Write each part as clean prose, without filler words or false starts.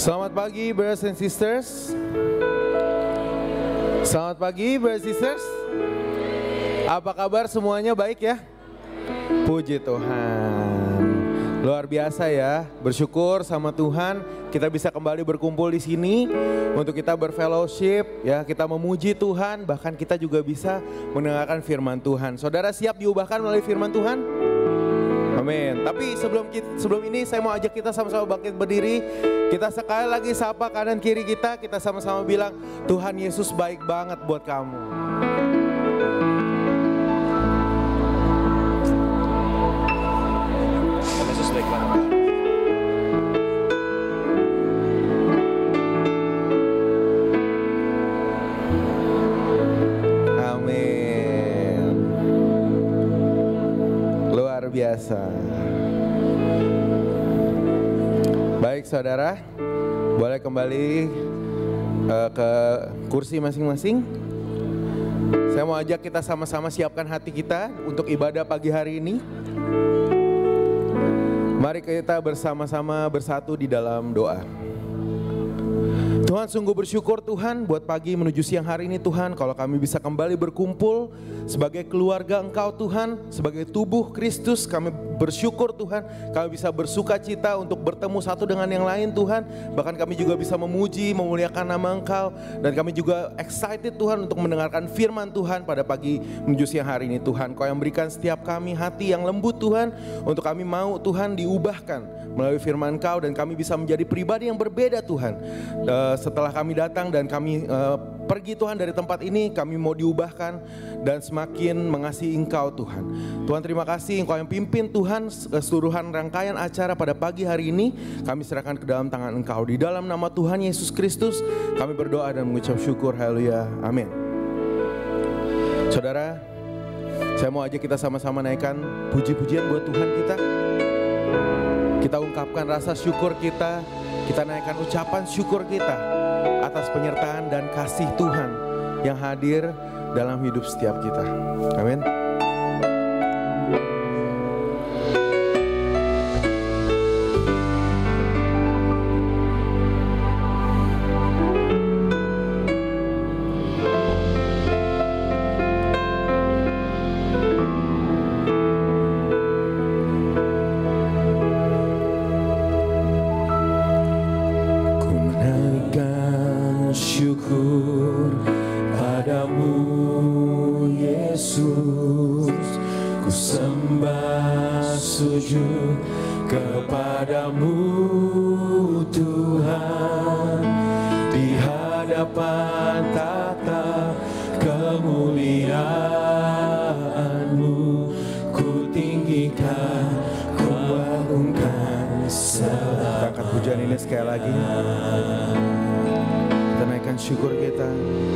Selamat pagi brothers and sisters. Selamat pagi brothers and sisters. Apa kabar semuanya, baik ya? Puji Tuhan. Luar biasa ya, bersyukur sama Tuhan kita bisa kembali berkumpul di sini untuk kita berfellowship ya, kita memuji Tuhan, bahkan kita juga bisa mendengarkan firman Tuhan. Saudara siap diubahkan melalui firman Tuhan? Amin. Tapi sebelum ini saya mau ajak kita sama-sama bangkit berdiri. Kita sekali lagi sapa kanan kiri kita sama-sama bilang Tuhan Yesus baik banget buat kamu. Tuhan Yesus baik banget. Amin. Luar biasa. Baik saudara, boleh kembali ke kursi masing-masing. Saya mau ajak kita sama-sama siapkan hati kita untuk ibadah pagi hari ini. Mari kita bersama-sama bersatu di dalam doa. Tuhan, sungguh bersyukur Tuhan buat pagi menuju siang hari ini Tuhan, kalau kami bisa kembali berkumpul sebagai keluarga Engkau Tuhan, sebagai tubuh Kristus. Kami bersyukur Tuhan, kami bisa bersuka cita untuk bertemu satu dengan yang lain Tuhan. Bahkan kami juga bisa memuji, memuliakan nama Engkau. Dan kami juga excited Tuhan untuk mendengarkan firman Tuhan pada pagi menuju siang hari ini Tuhan. Kau yang berikan setiap kami hati yang lembut Tuhan, untuk kami mau Tuhan diubahkan melalui firman Engkau, dan kami bisa menjadi pribadi yang berbeda Tuhan. Setelah kami datang dan kami pergi Tuhan dari tempat ini, kami mau diubahkan dan semakin mengasihi Engkau Tuhan. Tuhan, terima kasih Engkau yang pimpin Tuhan keseluruhan rangkaian acara pada pagi hari ini. Kami serahkan ke dalam tangan Engkau. Di dalam nama Tuhan Yesus Kristus kami berdoa dan mengucap syukur. Haleluya. Amin. Saudara, saya mau ajak kita sama-sama naikkan puji-pujian buat Tuhan kita. Kita ungkapkan rasa syukur kita. Kita naikkan ucapan syukur kita atas penyertaan dan kasih Tuhan yang hadir dalam hidup setiap kita. Amin. Syukur bagimu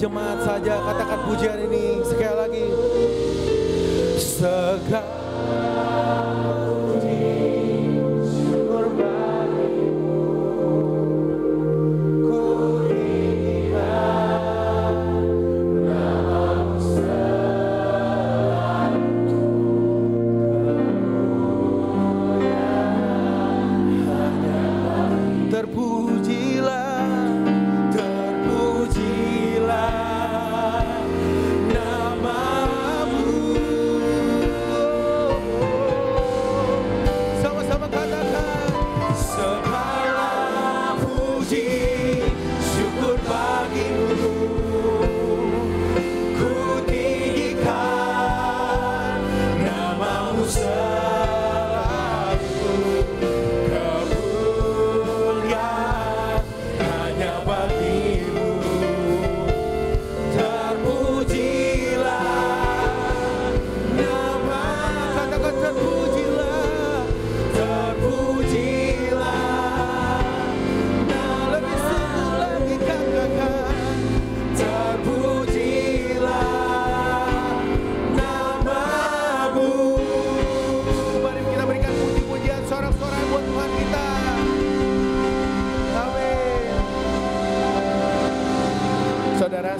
berjemaat saja katakan pujian ini sekali lagi. Segala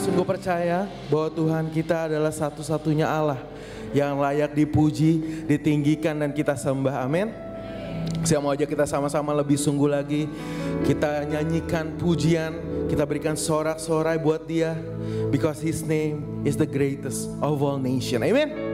sungguh percaya bahwa Tuhan kita adalah satu-satunya Allah yang layak dipuji, ditinggikan dan kita sembah. Amin. Saya mau ajak kita sama-sama lebih sungguh lagi. Kita nyanyikan pujian, kita berikan sorak-sorai buat Dia, because His name is the greatest of all nation. Amin.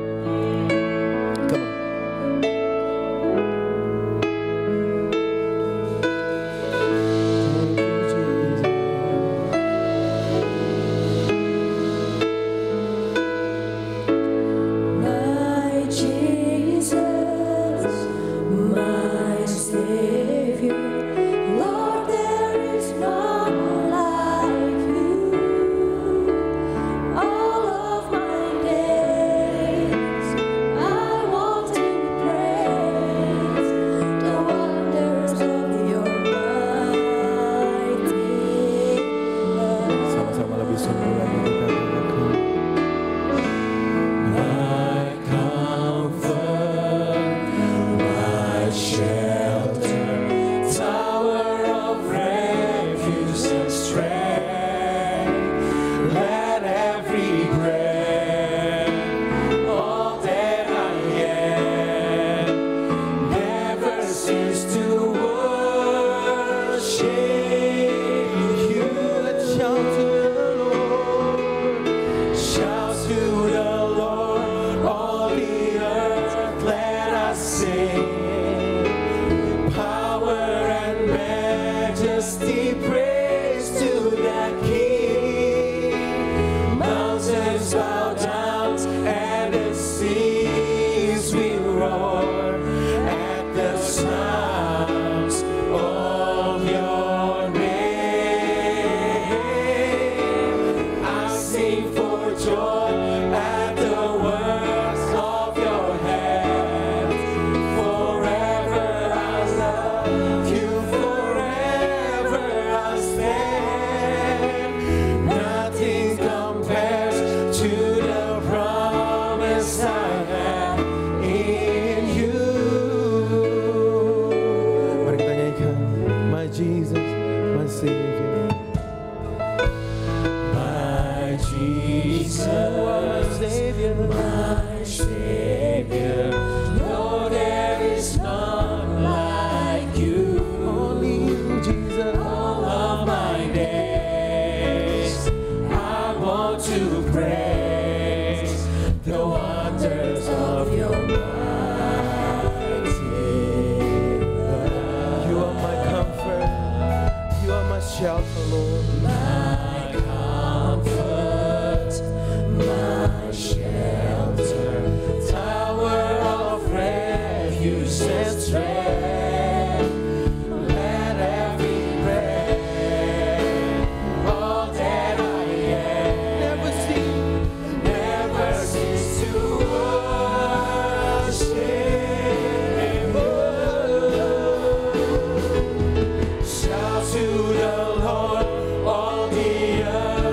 To the Lord, all the earth.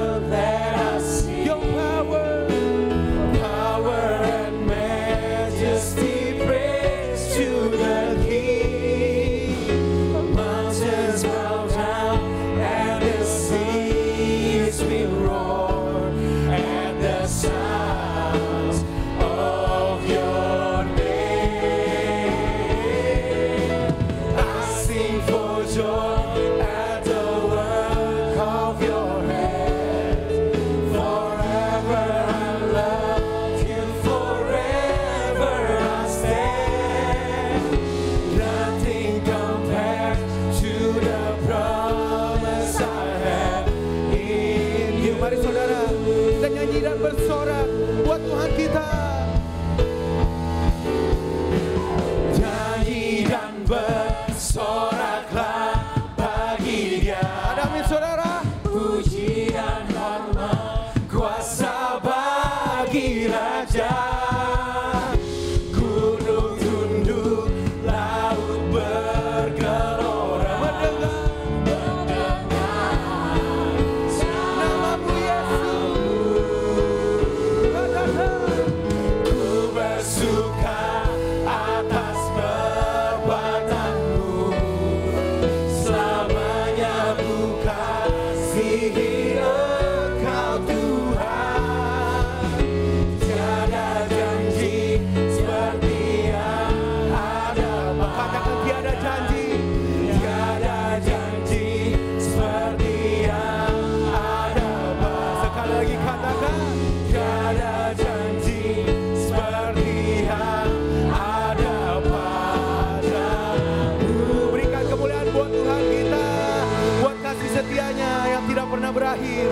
Dia. Ada amin saudara. Puji dan hormat kuasa bagi Raja. Gunung tunduk, laut bergelora. Mendengar namamu Yesus. Ku bersuka atas perbuatanmu. Selamanya ku kasihi Engkau Tuhan. Tiada janji seperti yang ada. Katakan tiada janji. Tiada janji seperti yang ada. Sekali lagi katakan. Tiada janji seperti yang ada padamu. Berikan kemuliaan buat Tuhan kita, buat kasih setianya yang tidak pernah berakhir.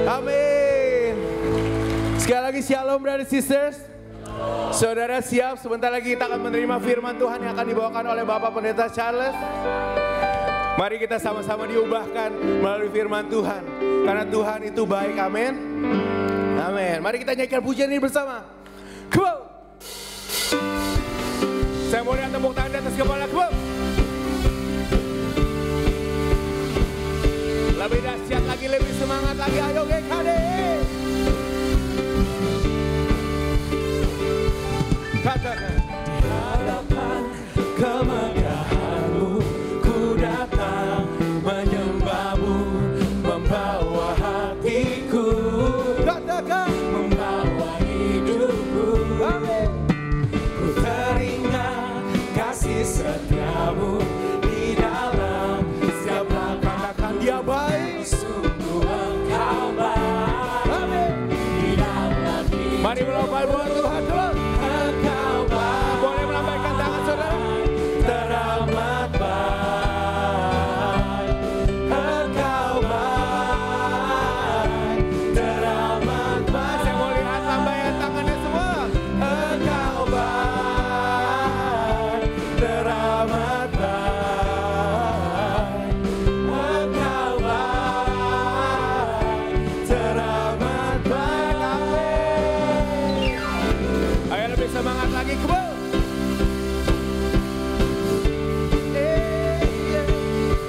Amin. Sekali lagi shalom brothers sisters. Saudara siap, sebentar lagi kita akan menerima firman Tuhan yang akan dibawakan oleh Bapak Pendeta Charles. Mari kita sama-sama diubahkan melalui firman Tuhan. Karena Tuhan itu baik, amin. Amin. Mari kita nyanyikan pujian ini bersama. Come on. Saya mau lihat tepuk tangan di atas kepala. Come on. Lebih dahsyat lagi, lebih semangat lagi. Ayo GKD. Katakan. Di hadapan kemegahanmu ku datang menyembahmu, membawa hatiku, Katakan. membawa hidupku. Amin. Ku teringat kasih setiamu di dalam setiap langkah. Katakan dia baik. Sungguh Engkau baik. Amin. Di dalam Mari melompat buat Tuhan dulu. Engkau baik. Boleh melambaikan tangan saudara. Teramat baik. Engkau baik. Teramat baik. Saya mau lihat lambaian tangannya semua. Engkau baik. Teramat baik. Engkau baik. Teramat baik. Amin. Ayo lebih semangat lagi, kebal.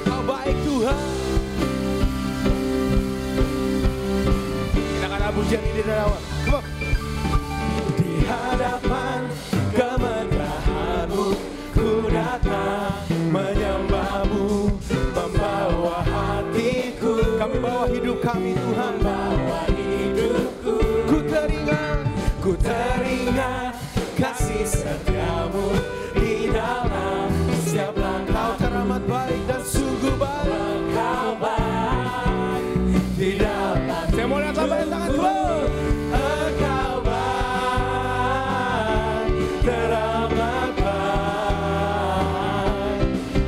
Kau baik Tuhan. Kita akan pujian ini dari awal. Kebal. Di hadapan kemegahanmu ku datang menyembahmu, membawa hatiku, Kami bawa hidup kami Tuhan. membawa hidupku. Ku teringat kasih setiamu di dalam setiap langkah. Kau teramat baik dan sungguh baik. Engkau baik di dalam. Saya mau lihat lambaian tangan kebal. Engkau baik, teramat baik.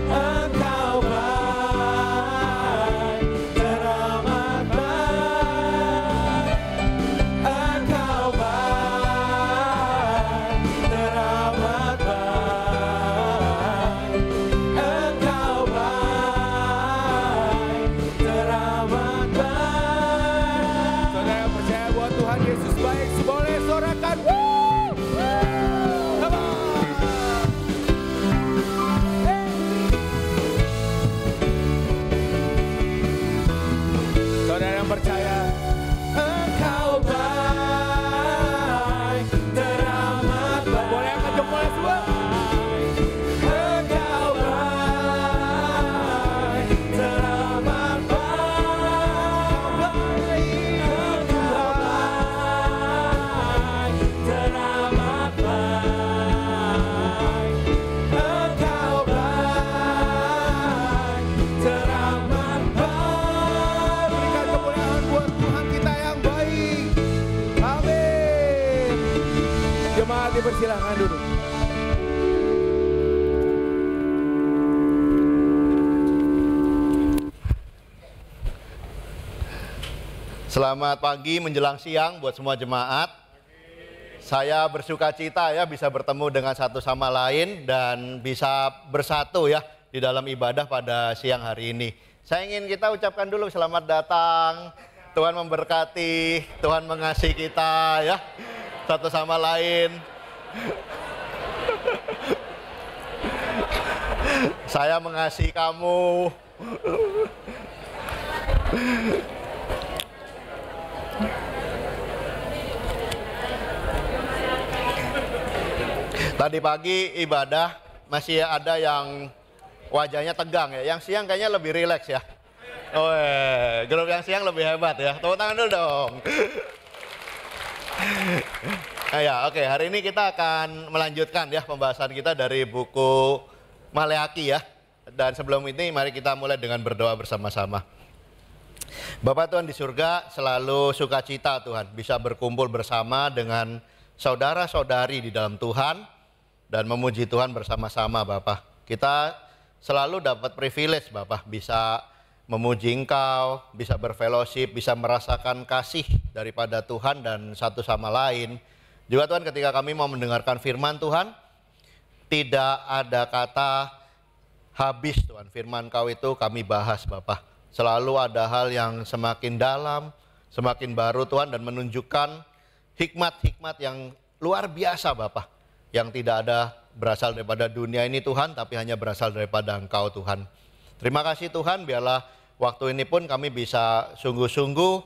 Engkau baik, teramat baik. Engkau baik, teramat baik. Engkau baik, teramat baik. Saudara yang percaya bahwa Tuhan Yesus baik, boleh sorakan. Come on. Saudara yang percaya, Engkau baik, teramat baik. boleh angkat jempolnya semua. Engkau baik, teramat baik. Engkau baik, teramat baik. Engkau baik, teramat baik. Berikan kemuliaan buat Tuhan kita yang baik. Amin. Jemaat dipersilahkan duduk. Selamat pagi menjelang siang buat semua jemaat. Saya bersuka cita ya bisa bertemu dengan satu sama lain dan bisa bersatu ya di dalam ibadah pada siang hari ini. Saya ingin kita ucapkan dulu selamat datang. Tuhan memberkati, Tuhan mengasihi kita ya, satu sama lain. Saya mengasihi kamu. Tadi pagi ibadah masih ada yang wajahnya tegang ya. Yang siang kayaknya lebih rileks ya. Oh, grup yang siang lebih hebat ya. Tepuk tangan dulu dong. Ya, oke. Hari ini kita akan melanjutkan ya pembahasan kita dari buku Maleaki ya. Dan sebelum ini mari kita mulai dengan berdoa bersama-sama. Bapa Tuhan di surga, selalu sukacita Tuhan bisa berkumpul bersama dengan saudara-saudari di dalam Tuhan dan memuji Tuhan bersama-sama Bapa. Kita selalu dapat privilege Bapa, bisa memuji Engkau, bisa berfellowship, bisa merasakan kasih daripada Tuhan dan satu sama lain. Juga Tuhan ketika kami mau mendengarkan firman Tuhan, tidak ada kata habis Tuhan. Firman Kau itu kami bahas Bapa. Selalu ada hal yang semakin dalam, semakin baru Tuhan dan menunjukkan hikmat-hikmat yang luar biasa Bapa. Yang tidak ada berasal daripada dunia ini Tuhan, tapi hanya berasal daripada Engkau Tuhan. Terima kasih Tuhan, biarlah waktu ini pun kami bisa sungguh-sungguh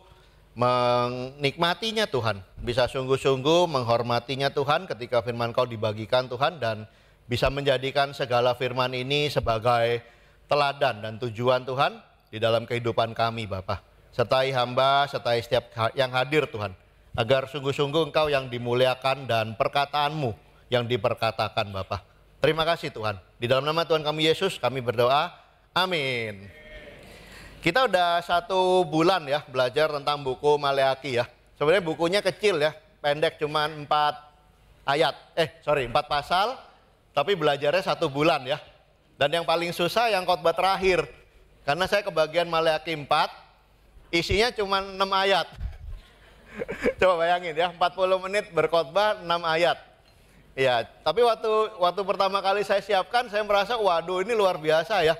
menikmatinya Tuhan. Bisa sungguh-sungguh menghormatinya Tuhan ketika firman Kau dibagikan Tuhan. Dan bisa menjadikan segala firman ini sebagai teladan dan tujuan Tuhan di dalam kehidupan kami Bapa. Sertai hamba, sertai setiap yang hadir Tuhan. Agar sungguh-sungguh Engkau yang dimuliakan dan perkataanmu yang diperkatakan Bapa. Terima kasih Tuhan. Di dalam nama Tuhan kami Yesus kami berdoa. Amin. Kita udah 1 bulan ya belajar tentang buku Maleaki ya. Sebenarnya bukunya kecil ya, pendek cuma 4 ayat. 4 pasal, tapi belajarnya 1 bulan ya. Dan yang paling susah yang khotbah terakhir. Karena saya kebagian Maleaki 4, isinya cuma 6 ayat. Coba bayangin ya, 40 menit berkhotbah 6 ayat. Ya, tapi waktu pertama kali saya siapkan, saya merasa waduh ini luar biasa ya.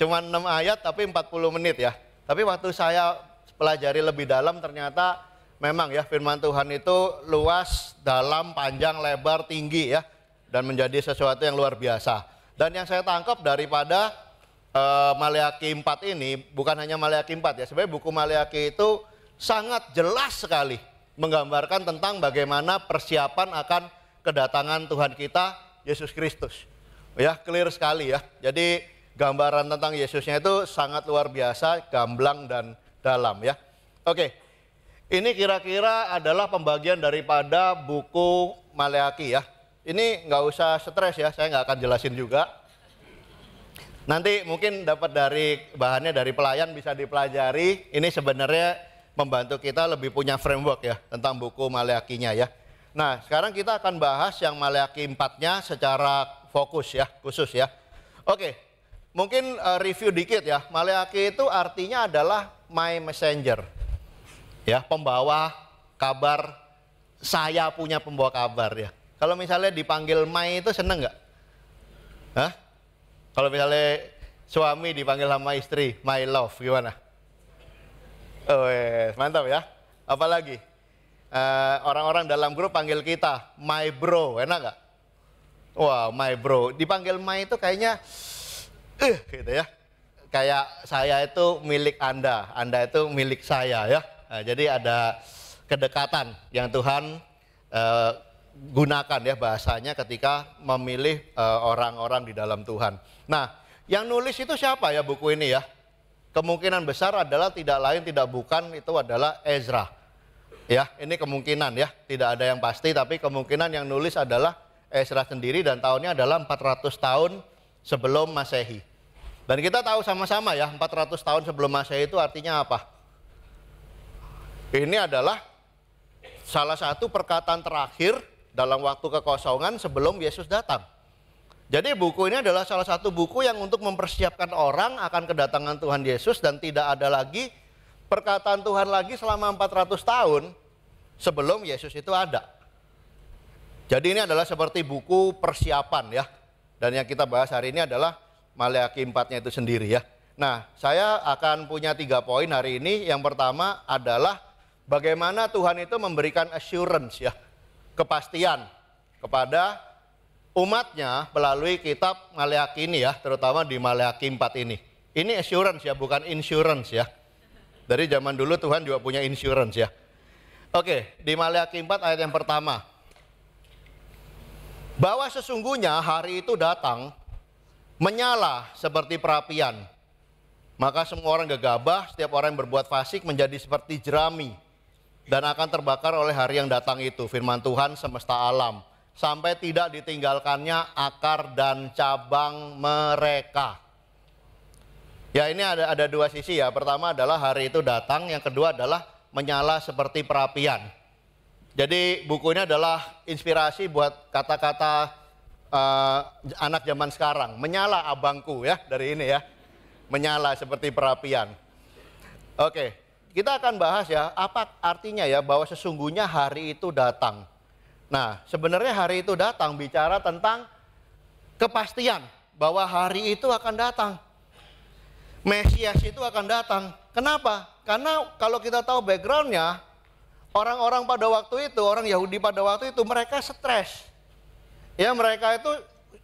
Cuma 6 ayat tapi 40 menit ya. Tapi waktu saya pelajari lebih dalam ternyata memang ya firman Tuhan itu luas, dalam, panjang, lebar, tinggi ya. Dan menjadi sesuatu yang luar biasa. Dan yang saya tangkap daripada Maleaki 4 ini, bukan hanya Maleaki 4 ya. Sebenarnya buku Maleaki itu sangat jelas sekali menggambarkan tentang bagaimana persiapan akan kedatangan Tuhan kita, Yesus Kristus. Ya, clear sekali ya. Jadi gambaran tentang Yesusnya itu sangat luar biasa, gamblang dan dalam ya. Oke, ini kira-kira adalah pembagian daripada buku Maleaki ya. Ini nggak usah stres ya, saya nggak akan jelasin juga. Nanti mungkin dapat dari bahannya dari pelayan bisa dipelajari. Ini sebenarnya membantu kita lebih punya framework ya tentang buku Maleakinya ya. Nah, sekarang kita akan bahas yang Maleaki 4-nya secara fokus ya, khusus ya. Oke, mungkin review dikit ya. Maleaki itu artinya adalah my messenger. Ya, pembawa kabar, saya punya pembawa kabar ya. Kalau misalnya dipanggil my itu seneng nggak? Hah? Kalau misalnya suami dipanggil sama istri, my love, gimana? Oh, mantap ya. Apalagi? Orang-orang dalam grup panggil kita my bro, enak gak? Wow, my bro. Dipanggil my itu kayaknya gitu ya. Kayak saya itu milik Anda, Anda itu milik saya ya. Nah, jadi ada kedekatan yang Tuhan gunakan ya bahasanya ketika memilih orang-orang di dalam Tuhan. Nah, yang nulis itu siapa ya buku ini ya? Kemungkinan besar adalah tidak lain tidak bukan itu adalah Ezra. Ya, ini kemungkinan ya, tidak ada yang pasti tapi kemungkinan yang nulis adalah Ezra sendiri dan tahunnya adalah 400 tahun sebelum Masehi. Dan kita tahu sama-sama ya, 400 tahun sebelum Masehi itu artinya apa? Ini adalah salah satu perkataan terakhir dalam waktu kekosongan sebelum Yesus datang. Jadi buku ini adalah salah satu buku yang untuk mempersiapkan orang akan kedatangan Tuhan Yesus dan tidak ada lagi perkataan Tuhan lagi selama 400 tahun sebelum Yesus itu ada. Jadi ini adalah seperti buku persiapan ya. Dan yang kita bahas hari ini adalah Maleaki 4-nya itu sendiri ya. Nah, saya akan punya 3 poin hari ini. Yang pertama adalah bagaimana Tuhan itu memberikan assurance ya, kepastian kepada umatnya melalui kitab Maleakhi ini ya, terutama di Maleakhi 4 ini. Ini assurance ya, bukan insurance ya. Dari zaman dulu Tuhan juga punya insurance ya. Oke, di Maleakhi 4 ayat yang pertama. Bahwa sesungguhnya hari itu datang, menyala seperti perapian. Maka semua orang gegabah, setiap orang yang berbuat fasik menjadi seperti jerami. Dan akan terbakar oleh hari yang datang itu, firman Tuhan semesta alam. Sampai tidak ditinggalkannya akar dan cabang mereka. Ya, ini ada 2 sisi ya. Pertama adalah hari itu datang, yang kedua adalah menyala seperti perapian. Jadi buku ini adalah inspirasi buat kata-kata anak zaman sekarang. Menyala abangku ya, dari ini ya. Menyala seperti perapian. Oke, kita akan bahas ya, apa artinya ya bahwa sesungguhnya hari itu datang. Nah, sebenarnya hari itu datang bicara tentang kepastian bahwa hari itu akan datang. Mesias itu akan datang. Kenapa? Karena kalau kita tahu backgroundnya, orang-orang pada waktu itu, orang Yahudi pada waktu itu, mereka stres. Ya, mereka itu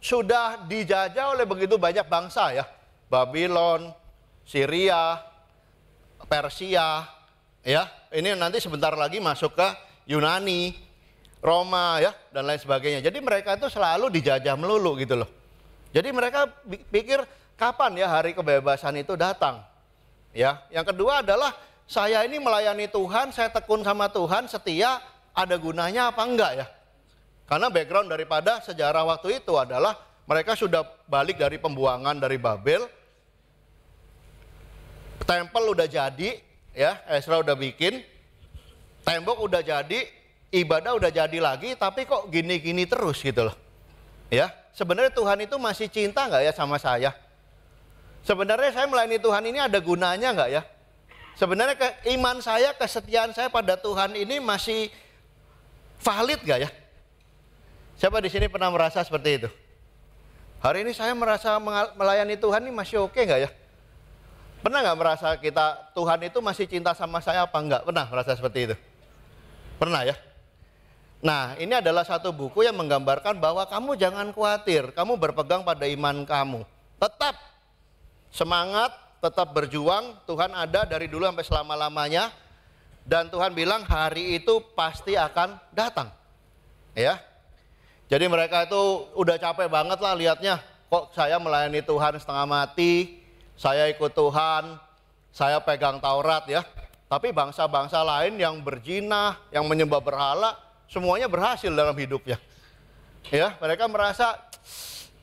sudah dijajah oleh begitu banyak bangsa ya. Babylon, Syria, Persia, ya. Ini nanti sebentar lagi masuk ke Yunani, Roma ya, dan lain sebagainya. Jadi mereka itu selalu dijajah melulu gitu loh. Jadi mereka pikir kapan ya hari kebebasan itu datang. Ya, yang kedua adalah saya ini melayani Tuhan, saya tekun sama Tuhan, setia, ada gunanya apa enggak ya? Karena background daripada sejarah waktu itu adalah mereka sudah balik dari pembuangan dari Babel. Tempel udah jadi, ya, Ezra udah bikin. Tembok udah jadi, ibadah udah jadi lagi, tapi kok gini-gini terus gitu loh. Ya, sebenarnya Tuhan itu masih cinta nggak ya sama saya? Sebenarnya saya melayani Tuhan ini ada gunanya nggak ya? Sebenarnya iman saya, kesetiaan saya pada Tuhan ini masih valid nggak ya? Siapa di sini pernah merasa seperti itu? Hari ini saya merasa melayani Tuhan ini masih oke nggak ya? Pernah nggak merasa Tuhan itu masih cinta sama saya apa enggak? Pernah merasa seperti itu? Pernah ya? Nah, ini adalah satu buku yang menggambarkan bahwa kamu jangan khawatir, kamu berpegang pada iman kamu. Tetap semangat, tetap berjuang, Tuhan ada dari dulu sampai selama-lamanya. Dan Tuhan bilang hari itu pasti akan datang. Ya. Jadi mereka itu udah capek banget lah lihatnya, kok saya melayani Tuhan setengah mati, saya ikut Tuhan, saya pegang Taurat ya. Tapi bangsa-bangsa lain yang berzina, yang menyembah berhala, semuanya berhasil dalam hidupnya. Ya, mereka merasa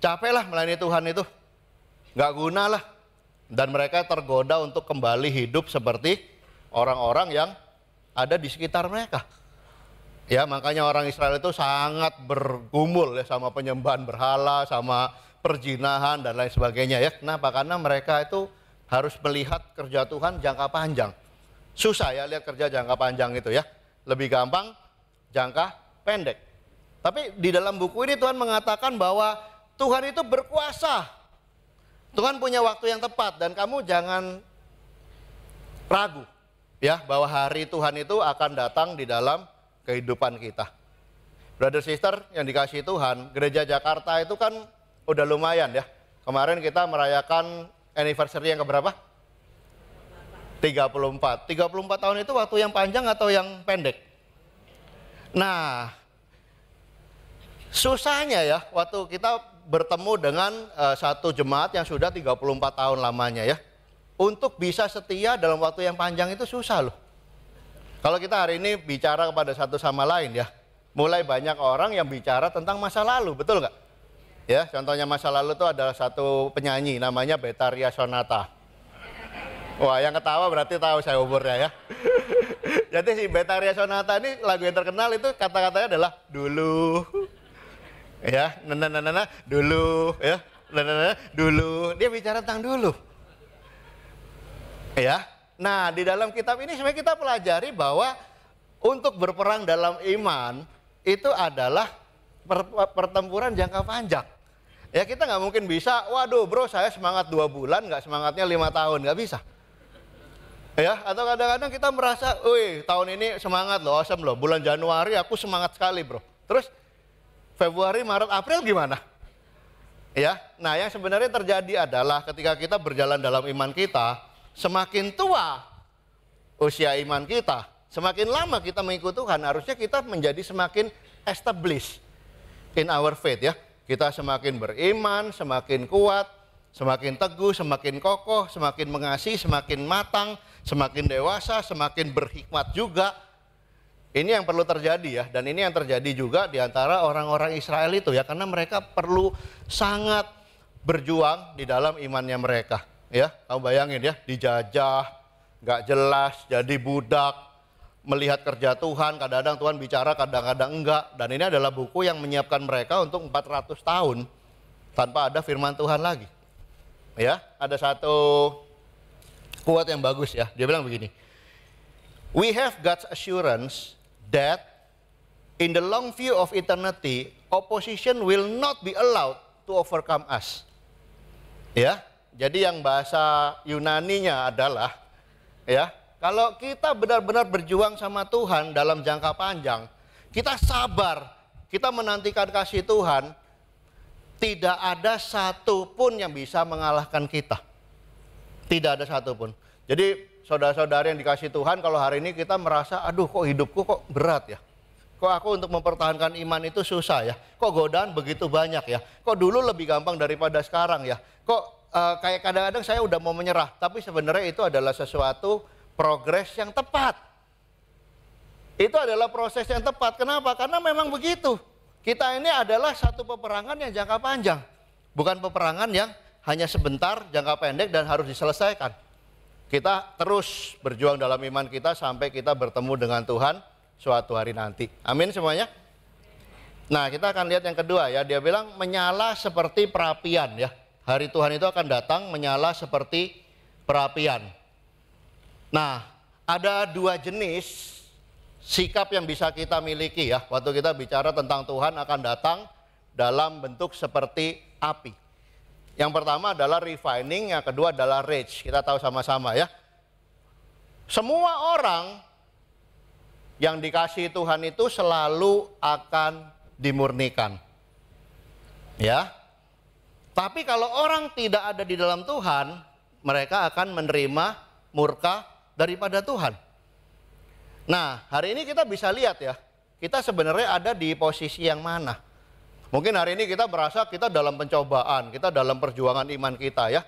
capek lah melayani Tuhan itu, nggak guna lah. Dan mereka tergoda untuk kembali hidup seperti orang-orang yang ada di sekitar mereka. Ya, makanya orang Israel itu sangat bergumul ya sama penyembahan berhala, sama perzinahan dan lain sebagainya ya. Kenapa? Karena mereka itu harus melihat kerja Tuhan jangka panjang. Susah ya lihat kerja jangka panjang itu ya. Lebih gampang jangka pendek. Tapi di dalam buku ini Tuhan mengatakan bahwa Tuhan itu berkuasa. Tuhan punya waktu yang tepat dan kamu jangan ragu ya bahwa hari Tuhan itu akan datang di dalam kehidupan kita. Brother sister yang dikasihi Tuhan, Gereja Jakarta itu kan udah lumayan ya. Kemarin kita merayakan anniversary yang keberapa? 34. 34 tahun itu waktu yang panjang atau yang pendek? Nah, susahnya ya waktu kita bertemu dengan satu jemaat yang sudah 34 tahun lamanya ya. Untuk bisa setia dalam waktu yang panjang itu susah loh. Kalau kita hari ini bicara kepada satu sama lain ya, mulai banyak orang yang bicara tentang masa lalu, betul nggak? Ya, contohnya masa lalu itu adalah satu penyanyi namanya Betharia Sonata. Wah, yang ketawa berarti tahu saya umurnya ya. Jadi si Betharia Sonata ini lagu yang terkenal itu kata-katanya adalah dulu. Ya, nana dulu ya. Nana dulu. Dia bicara tentang dulu. Ya. Nah, di dalam kitab ini sebenarnya kita pelajari bahwa untuk berperang dalam iman itu adalah pertempuran jangka panjang. Ya kita nggak mungkin bisa, waduh bro saya semangat 2 bulan, nggak semangatnya 5 tahun, nggak bisa. Ya, atau kadang-kadang kita merasa, wih tahun ini semangat loh, awesome loh, bulan Januari aku semangat sekali bro. Terus Februari, Maret, April gimana? Ya, nah yang sebenarnya terjadi adalah ketika kita berjalan dalam iman kita, semakin tua usia iman kita, semakin lama kita mengikuti Tuhan, harusnya kita menjadi semakin established in our faith ya. Kita semakin beriman, semakin kuat, semakin teguh, semakin kokoh, semakin mengasihi, semakin matang, semakin dewasa, semakin berhikmat juga. Ini yang perlu terjadi ya, dan ini yang terjadi juga di antara orang-orang Israel itu ya, karena mereka perlu sangat berjuang di dalam imannya mereka. Ya, kamu bayangin ya, dijajah, nggak jelas, jadi budak, melihat kerja Tuhan, kadang-kadang Tuhan bicara, kadang-kadang enggak. Dan ini adalah buku yang menyiapkan mereka untuk 400 tahun tanpa ada firman Tuhan lagi. Ya, ada satu quote yang bagus ya, dia bilang begini. We have God's assurance that in the long view of eternity, opposition will not be allowed to overcome us. Ya, jadi yang bahasa Yunaninya adalah ya, kalau kita benar-benar berjuang sama Tuhan dalam jangka panjang, kita sabar, kita menantikan kasih Tuhan, tidak ada satupun yang bisa mengalahkan kita. Tidak ada satupun. Jadi saudara-saudara yang dikasih Tuhan, kalau hari ini kita merasa, aduh kok hidupku kok berat ya. Kok aku untuk mempertahankan iman itu susah ya. Kok godaan begitu banyak ya. Kok dulu lebih gampang daripada sekarang ya. Kok kayak kadang-kadang saya udah mau menyerah. Tapi sebenarnya itu adalah sesuatu progres yang tepat. Itu adalah proses yang tepat. Kenapa? Karena memang begitu. Kita ini adalah satu peperangan yang jangka panjang. Bukan peperangan yang hanya sebentar, jangka pendek dan harus diselesaikan. Kita terus berjuang dalam iman kita sampai kita bertemu dengan Tuhan suatu hari nanti. Amin semuanya. Nah, kita akan lihat yang kedua ya. Dia bilang menyala seperti perapian ya. Hari Tuhan itu akan datang menyala seperti perapian. Nah, ada 2 jenis sikap yang bisa kita miliki ya. Waktu kita bicara tentang Tuhan akan datang dalam bentuk seperti api. Yang pertama adalah refining, yang kedua adalah rage. Kita tahu sama-sama ya. Semua orang yang dikasihi Tuhan itu selalu akan dimurnikan. Ya. Tapi kalau orang tidak ada di dalam Tuhan, mereka akan menerima murka daripada Tuhan. Nah, hari ini kita bisa lihat ya, kita sebenarnya ada di posisi yang mana. Mungkin hari ini kita merasa kita dalam pencobaan, kita dalam perjuangan iman kita ya.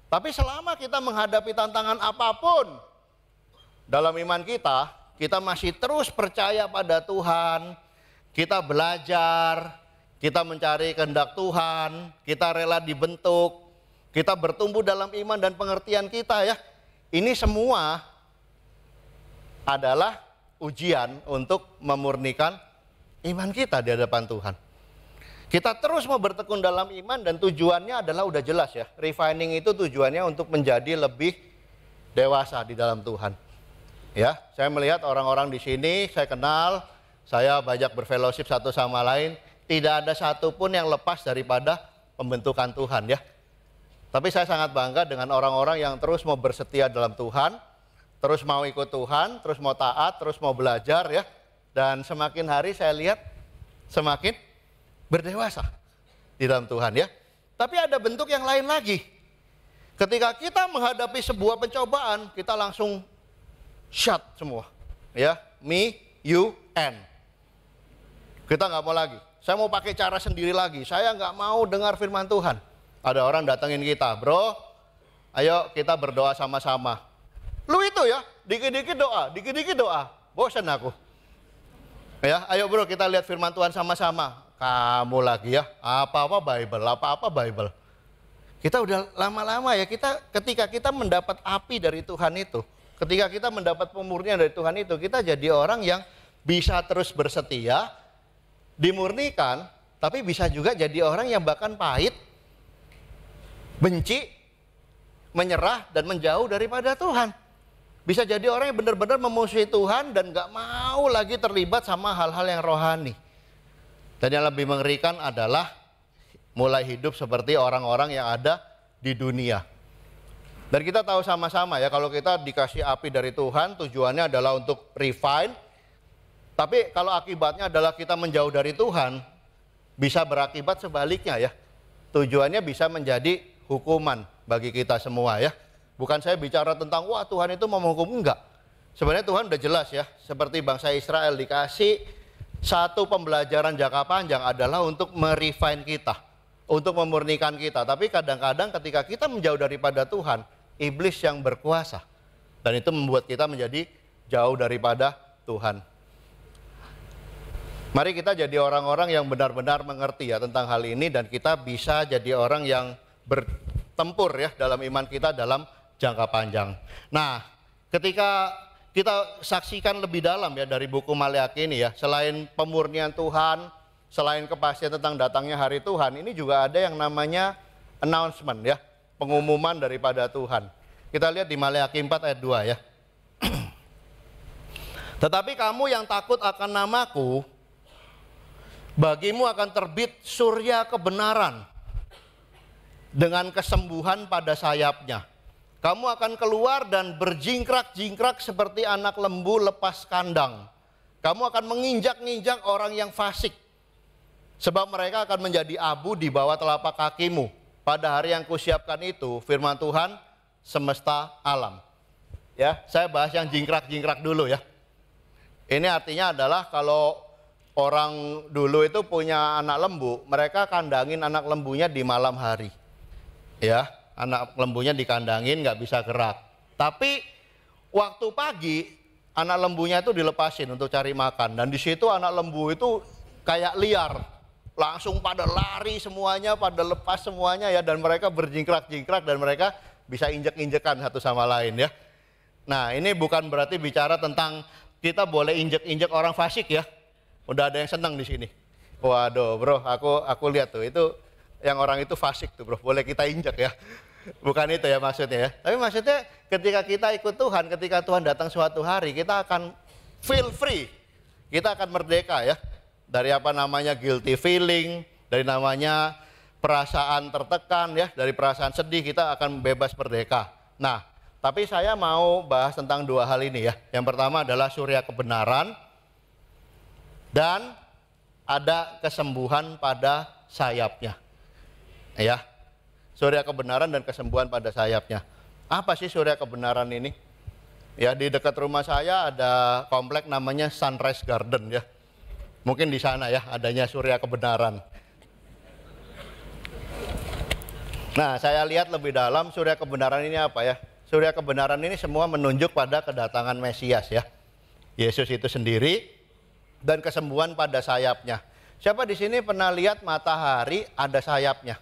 Tapi selama kita menghadapi tantangan apapun dalam iman kita masih terus percaya pada Tuhan, kita belajar, kita mencari kehendak Tuhan, kita rela dibentuk, kita bertumbuh dalam iman dan pengertian kita ya. Ini semua adalah ujian untuk memurnikan iman kita di hadapan Tuhan. Kita terus mau bertekun dalam iman dan tujuannya adalah udah jelas ya. Refining itu tujuannya untuk menjadi lebih dewasa di dalam Tuhan. Ya, saya melihat orang-orang di sini, saya kenal, saya banyak berfellowship satu sama lain, tidak ada satupun yang lepas daripada pembentukan Tuhan ya. Tapi saya sangat bangga dengan orang-orang yang terus mau bersetia dalam Tuhan, terus mau ikut Tuhan, terus mau taat, terus mau belajar ya. Dan semakin hari saya lihat semakin berdewasa di dalam Tuhan ya. Tapi ada bentuk yang lain lagi. Ketika kita menghadapi sebuah pencobaan, kita langsung shut semua. Ya, me, you, and. Kita nggak mau lagi. Saya mau pakai cara sendiri lagi. Saya nggak mau dengar firman Tuhan. Ada orang datengin kita, bro, ayo kita berdoa sama-sama. Lu itu ya, dikit-dikit doa, bosan aku. Ya, ayo bro kita lihat firman Tuhan sama-sama. Kamu lagi ya, apa-apa Bible. Kita udah lama-lama ya, ketika kita mendapat api dari Tuhan itu, ketika kita mendapat pemurnian dari Tuhan itu, kita jadi orang yang bisa terus bersetia, dimurnikan, tapi bisa juga jadi orang yang bahkan pahit, benci, menyerah, dan menjauh daripada Tuhan. Bisa jadi orang yang benar-benar memusuhi Tuhan dan gak mau lagi terlibat sama hal-hal yang rohani. Dan yang lebih mengerikan adalah mulai hidup seperti orang-orang yang ada di dunia. Dan kita tahu sama-sama ya, kalau kita dikasih api dari Tuhan, tujuannya adalah untuk refine. Tapi kalau akibatnya adalah kita menjauh dari Tuhan, bisa berakibat sebaliknya ya. Tujuannya bisa menjadi hukuman bagi kita semua ya. Bukan saya bicara tentang, wah Tuhan itu mau menghukum, enggak. Sebenarnya Tuhan udah jelas ya, seperti bangsa Israel dikasih satu pembelajaran jangka panjang adalah untuk merefine kita, untuk memurnikan kita. Tapi kadang-kadang ketika kita menjauh daripada Tuhan, iblis yang berkuasa. Dan itu membuat kita menjadi jauh daripada Tuhan. Mari kita jadi orang-orang yang benar-benar mengerti ya tentang hal ini, dan kita bisa jadi orang yang bertempur ya dalam iman kita dalam jangka panjang. Nah, ketika kita saksikan lebih dalam ya dari buku Maleakhi ini ya, selain pemurnian Tuhan, selain kepastian tentang datangnya hari Tuhan, ini juga ada yang namanya announcement ya, pengumuman daripada Tuhan. Kita lihat di Maleakhi 4 ayat 2 ya. Tetapi kamu yang takut akan namaku, bagimu akan terbit surya kebenaran dengan kesembuhan pada sayapnya. Kamu akan keluar dan berjingkrak-jingkrak seperti anak lembu lepas kandang. Kamu akan menginjak-injak orang yang fasik, sebab mereka akan menjadi abu di bawah telapak kakimu. Pada hari yang kusiapkan itu, firman Tuhan semesta alam. Ya, saya bahas yang jingkrak-jingkrak dulu ya. Ini artinya adalah kalau orang dulu itu punya anak lembu, mereka kandangin anak lembunya di malam hari. Ya, anak lembunya dikandangin, nggak bisa gerak. Tapi waktu pagi anak lembunya itu dilepasin untuk cari makan, dan di situ anak lembu itu kayak liar, langsung pada lari semuanya, pada lepas semuanya ya, dan mereka berjingkrak-jingkrak dan mereka bisa injek-injekan satu sama lain ya. Nah, ini bukan berarti bicara tentang kita boleh injek-injek orang fasik ya. Udah ada yang senang di sini. Waduh, bro, aku lihat tuh, itu yang orang itu fasik tuh, bro. Boleh kita injek ya. Bukan itu ya maksudnya ya. Tapi maksudnya ketika kita ikut Tuhan, ketika Tuhan datang suatu hari, kita akan feel free. Kita akan merdeka ya. Dari apa namanya guilty feeling, dari namanya perasaan tertekan ya, dari perasaan sedih kita akan bebas merdeka. Nah, tapi saya mau bahas tentang dua hal ini ya. Yang pertama adalah surya kebenaran, dan ada kesembuhan pada sayapnya. Ya. Surya kebenaran dan kesembuhan pada sayapnya. Apa sih surya kebenaran ini? Ya, di dekat rumah saya ada komplek namanya Sunrise Garden ya. Mungkin di sana ya adanya surya kebenaran. Nah, saya lihat lebih dalam surya kebenaran ini apa ya? Surya kebenaran ini semua menunjuk pada kedatangan Mesias ya. Yesus itu sendiri, dan kesembuhan pada sayapnya. Siapa di sini pernah lihat matahari ada sayapnya?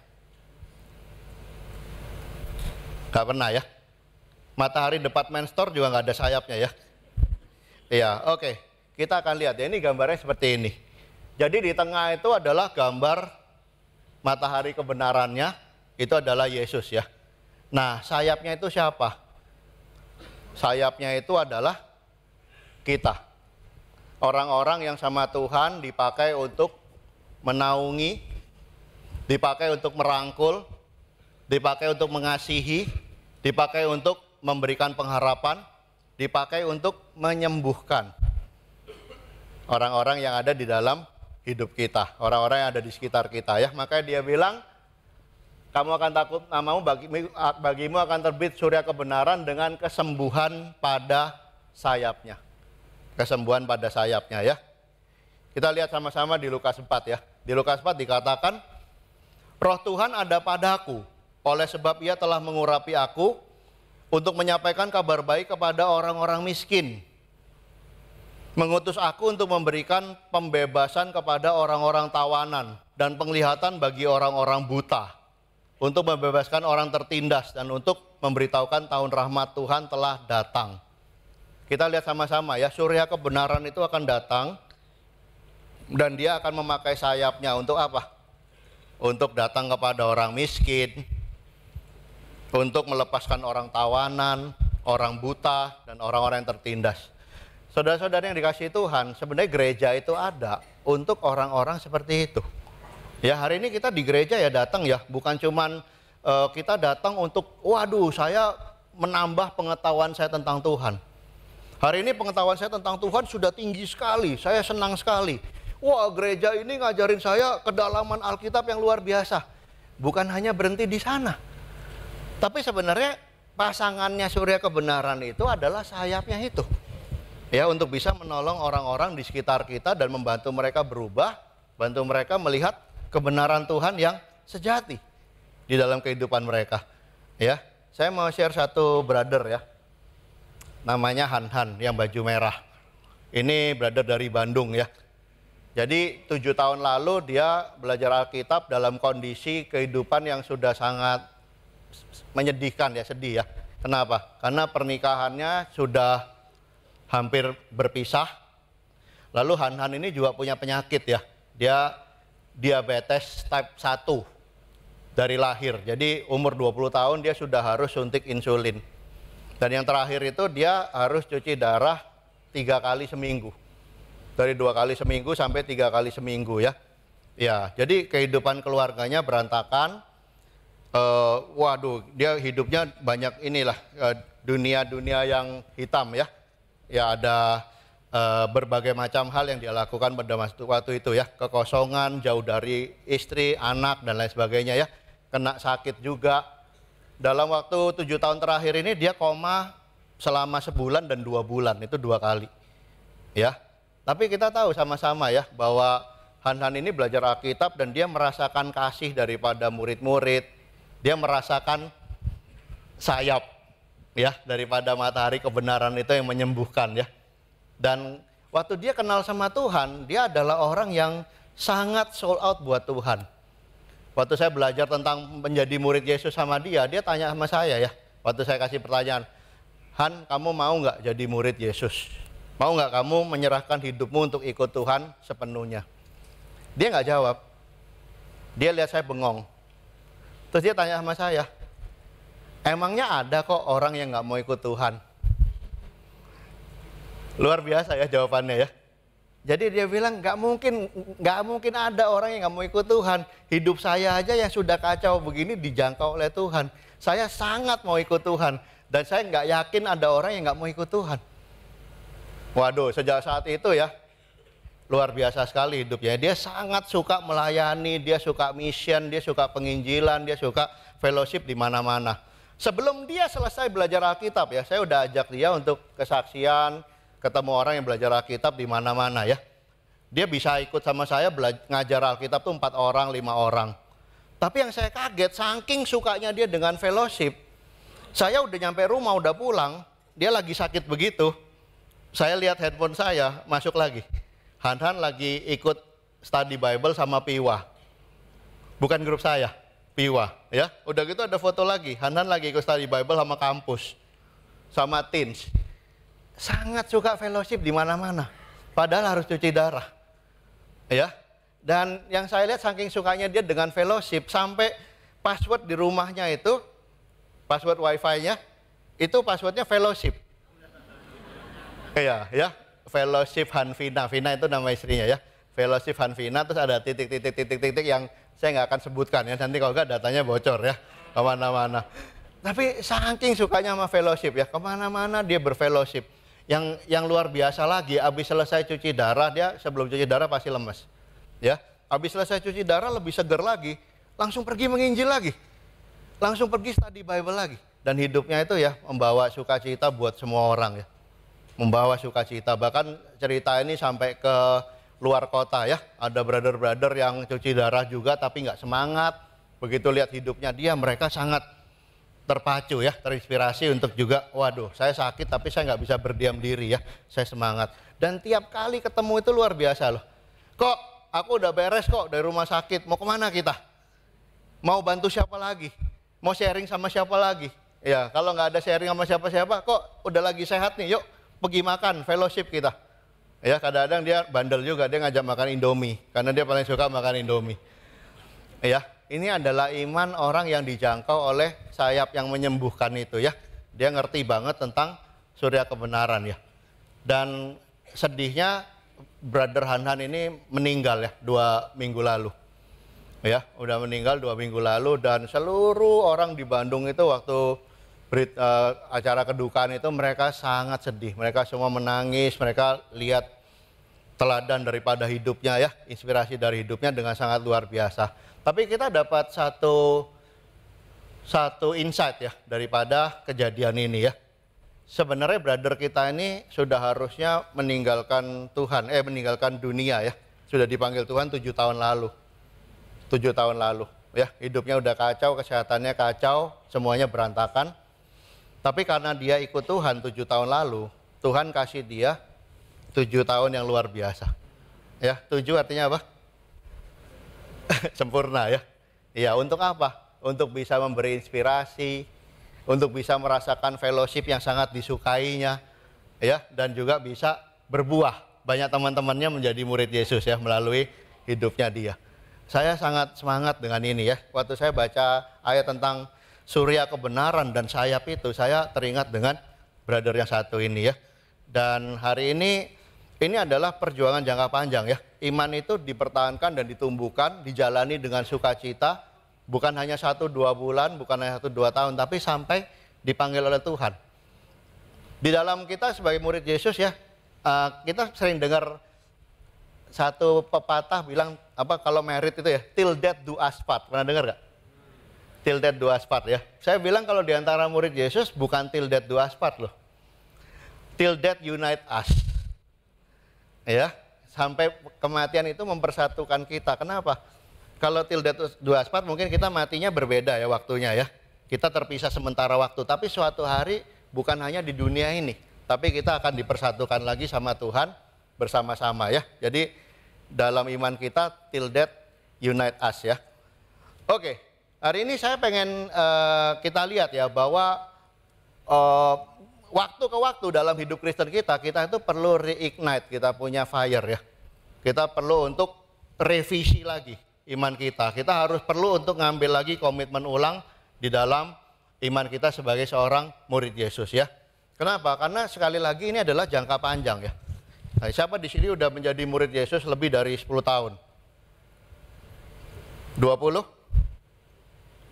Gak pernah ya? Matahari department store juga gak ada sayapnya ya? Iya, oke. Kita akan lihat ya, ini gambarnya seperti ini. Jadi di tengah itu adalah gambar matahari kebenarannya, itu adalah Yesus ya. Nah, sayapnya itu siapa? Sayapnya itu adalah kita. Orang-orang yang sama Tuhan dipakai untuk menaungi, dipakai untuk merangkul, dipakai untuk mengasihi, dipakai untuk memberikan pengharapan, dipakai untuk menyembuhkan orang-orang yang ada di dalam hidup kita, orang-orang yang ada di sekitar kita ya. Makanya dia bilang, kamu akan takut namamu, bagimu akan terbit surya kebenaran dengan kesembuhan pada sayapnya. Kesembuhan pada sayapnya ya. Kita lihat sama-sama di Lukas 4 ya. Di Lukas 4 dikatakan, Roh Tuhan ada padaku, oleh sebab ia telah mengurapi aku untuk menyampaikan kabar baik kepada orang-orang miskin. Mengutus aku untuk memberikan pembebasan kepada orang-orang tawanan dan penglihatan bagi orang-orang buta. Untuk membebaskan orang tertindas dan untuk memberitahukan tahun rahmat Tuhan telah datang. Kita lihat sama-sama ya, surya kebenaran itu akan datang dan dia akan memakai sayapnya untuk apa? Untuk datang kepada orang miskin, untuk melepaskan orang tawanan, orang buta, dan orang-orang yang tertindas. Saudara-saudara yang dikasihi Tuhan, sebenarnya gereja itu ada untuk orang-orang seperti itu. Ya, hari ini kita di gereja ya datang ya, bukan cuman kita datang untuk, waduh saya menambah pengetahuan saya tentang Tuhan. Hari ini pengetahuan saya tentang Tuhan sudah tinggi sekali, saya senang sekali. Wah, gereja ini ngajarin saya kedalaman Alkitab yang luar biasa. Bukan hanya berhenti di sana. Tapi sebenarnya pasangannya surya kebenaran itu adalah sayapnya itu. Ya, untuk bisa menolong orang-orang di sekitar kita dan membantu mereka berubah, bantu mereka melihat kebenaran Tuhan yang sejati di dalam kehidupan mereka. Ya, saya mau share satu brother ya. Namanya Han yang baju merah. Ini brother dari Bandung ya. Jadi 7 tahun lalu dia belajar Alkitab dalam kondisi kehidupan yang sudah sangat menyedihkan ya, sedih ya. Kenapa? Karena pernikahannya sudah hampir berpisah. Lalu Han ini juga punya penyakit ya. Dia diabetes type 1 dari lahir. Jadi umur 20 tahun dia sudah harus suntik insulin. Dan yang terakhir itu dia harus cuci darah 3 kali seminggu. Dari 2 kali seminggu sampai 3 kali seminggu ya. Ya, jadi kehidupan keluarganya berantakan. Waduh, dia hidupnya banyak inilah dunia-dunia yang hitam ya. Ya, ada berbagai macam hal yang dia lakukan pada waktu itu ya. Kekosongan, jauh dari istri, anak, dan lain sebagainya ya. Kena sakit juga. Dalam waktu 7 tahun terakhir ini dia koma selama sebulan dan 2 bulan, itu 2 kali. Ya, tapi kita tahu sama-sama ya bahwa Han ini belajar Alkitab dan dia merasakan kasih daripada murid-murid. Dia merasakan sayap ya daripada matahari kebenaran itu yang menyembuhkan ya. Dan waktu dia kenal sama Tuhan, dia adalah orang yang sangat sold out buat Tuhan. Waktu saya belajar tentang menjadi murid Yesus sama dia tanya sama saya ya. Waktu saya kasih pertanyaan, Han, kamu mau nggak jadi murid Yesus? Mau nggak kamu menyerahkan hidupmu untuk ikut Tuhan sepenuhnya? Dia nggak jawab. Dia lihat saya bengong. Terus dia tanya sama saya, emangnya ada kok orang yang nggak mau ikut Tuhan? Luar biasa ya jawabannya ya. Jadi dia bilang nggak mungkin ada orang yang nggak mau ikut Tuhan. Hidup saya aja yang sudah kacau begini dijangkau oleh Tuhan. Saya sangat mau ikut Tuhan dan saya nggak yakin ada orang yang nggak mau ikut Tuhan. Waduh, sejak saat itu ya luar biasa sekali hidupnya. Dia sangat suka melayani, dia suka mission, dia suka penginjilan, dia suka fellowship di mana-mana. Sebelum dia selesai belajar Alkitab ya, saya udah ajak dia untuk kesaksian. Ketemu orang yang belajar Alkitab di mana-mana ya. Dia bisa ikut sama saya ngajar Alkitab tuh 4 orang, 5 orang. Tapi yang saya kaget, saking sukanya dia dengan fellowship. Saya udah nyampe rumah, udah pulang, dia lagi sakit begitu. Saya lihat handphone saya, masuk lagi. Han lagi ikut study Bible sama Piwa. Bukan grup saya, Piwa ya. Udah gitu ada foto lagi, Han lagi ikut study Bible sama kampus. Sama teens. Sangat suka fellowship di mana-mana. Padahal harus cuci darah. Ya. Dan yang saya lihat saking sukanya dia dengan fellowship sampai password di rumahnya itu, password wifi-nya itu passwordnya fellowship. Iya, ya. Fellowship Hanvina. Vina itu nama istrinya ya. Fellowship Hanvina, terus ada titik-titik yang saya nggak akan sebutkan ya. Nanti kalau nggak datanya bocor ya. Kemana-mana. Tapi saking sukanya sama fellowship ya. Kemana-mana dia berfellowship. Yang luar biasa lagi, habis selesai cuci darah, dia sebelum cuci darah pasti lemes. Ya, habis selesai cuci darah lebih segar lagi, langsung pergi menginjil lagi. Langsung pergi study Bible lagi. Dan hidupnya itu ya membawa sukacita buat semua orang ya. Membawa sukacita, bahkan cerita ini sampai ke luar kota ya. Ada brother-brother yang cuci darah juga tapi nggak semangat. Begitu lihat hidupnya dia, mereka sangat terpacu ya, terinspirasi untuk juga, waduh saya sakit tapi saya nggak bisa berdiam diri ya, saya semangat. Dan tiap kali ketemu itu luar biasa loh. Kok aku udah beres kok dari rumah sakit, mau kemana kita? Mau bantu siapa lagi? Mau sharing sama siapa lagi? Ya kalau nggak ada sharing sama siapa-siapa, kok udah lagi sehat nih, yuk pergi makan, fellowship kita. Ya kadang-kadang dia bandel juga, dia ngajak makan Indomie, karena dia paling suka makan Indomie. Ya, ini adalah iman orang yang dijangkau oleh sayap yang menyembuhkan itu ya. Dia ngerti banget tentang surya kebenaran ya. Dan sedihnya brother Han ini meninggal ya 2 minggu lalu. Ya, udah meninggal 2 minggu lalu, dan seluruh orang di Bandung itu waktu acara kedukaan itu mereka sangat sedih. Mereka semua menangis, mereka lihat teladan daripada hidupnya ya, inspirasi dari hidupnya dengan sangat luar biasa. Tapi kita dapat satu insight ya daripada kejadian ini ya. Sebenarnya brother kita ini sudah harusnya meninggalkan Tuhan, meninggalkan dunia ya. Sudah dipanggil Tuhan 7 tahun lalu. 7 tahun lalu ya, hidupnya udah kacau, kesehatannya kacau, semuanya berantakan. Tapi karena dia ikut Tuhan 7 tahun lalu, Tuhan kasih dia 7 tahun yang luar biasa. Ya, 7 artinya apa? Sempurna ya. Iya, untuk apa? Untuk bisa memberi inspirasi, untuk bisa merasakan fellowship yang sangat disukainya, ya, dan juga bisa berbuah. Banyak teman-temannya menjadi murid Yesus ya melalui hidupnya dia. Saya sangat semangat dengan ini ya. Waktu saya baca ayat tentang surya kebenaran dan sayap itu, saya teringat dengan brother yang satu ini ya. Dan hari ini adalah perjuangan jangka panjang ya. Iman itu dipertahankan dan ditumbuhkan, dijalani dengan sukacita, bukan hanya 1-2 bulan, bukan hanya 1-2 tahun, tapi sampai dipanggil oleh Tuhan. Di dalam kita sebagai murid Yesus ya, kita sering dengar satu pepatah bilang apa, kalau merit itu ya, till death do us part. Pernah dengar gak? Till death do us part ya. Saya bilang kalau di antara murid Yesus bukan till death do us part loh. Till death unite us. Ya, sampai kematian itu mempersatukan kita. Kenapa? Kalau till death do us part mungkin kita matinya berbeda ya waktunya ya. Kita terpisah sementara waktu, tapi suatu hari bukan hanya di dunia ini, tapi kita akan dipersatukan lagi sama Tuhan bersama-sama ya. Jadi dalam iman kita till death unite us ya. Oke, hari ini saya pengen kita lihat ya bahwa waktu ke waktu dalam hidup Kristen kita itu perlu reignite, kita punya fire ya. Kita perlu untuk revisi lagi iman kita. Kita harus perlu untuk ngambil lagi komitmen ulang di dalam iman kita sebagai seorang murid Yesus ya. Kenapa? Karena sekali lagi ini adalah jangka panjang ya. Nah, siapa di sini udah menjadi murid Yesus lebih dari 10 tahun? 20?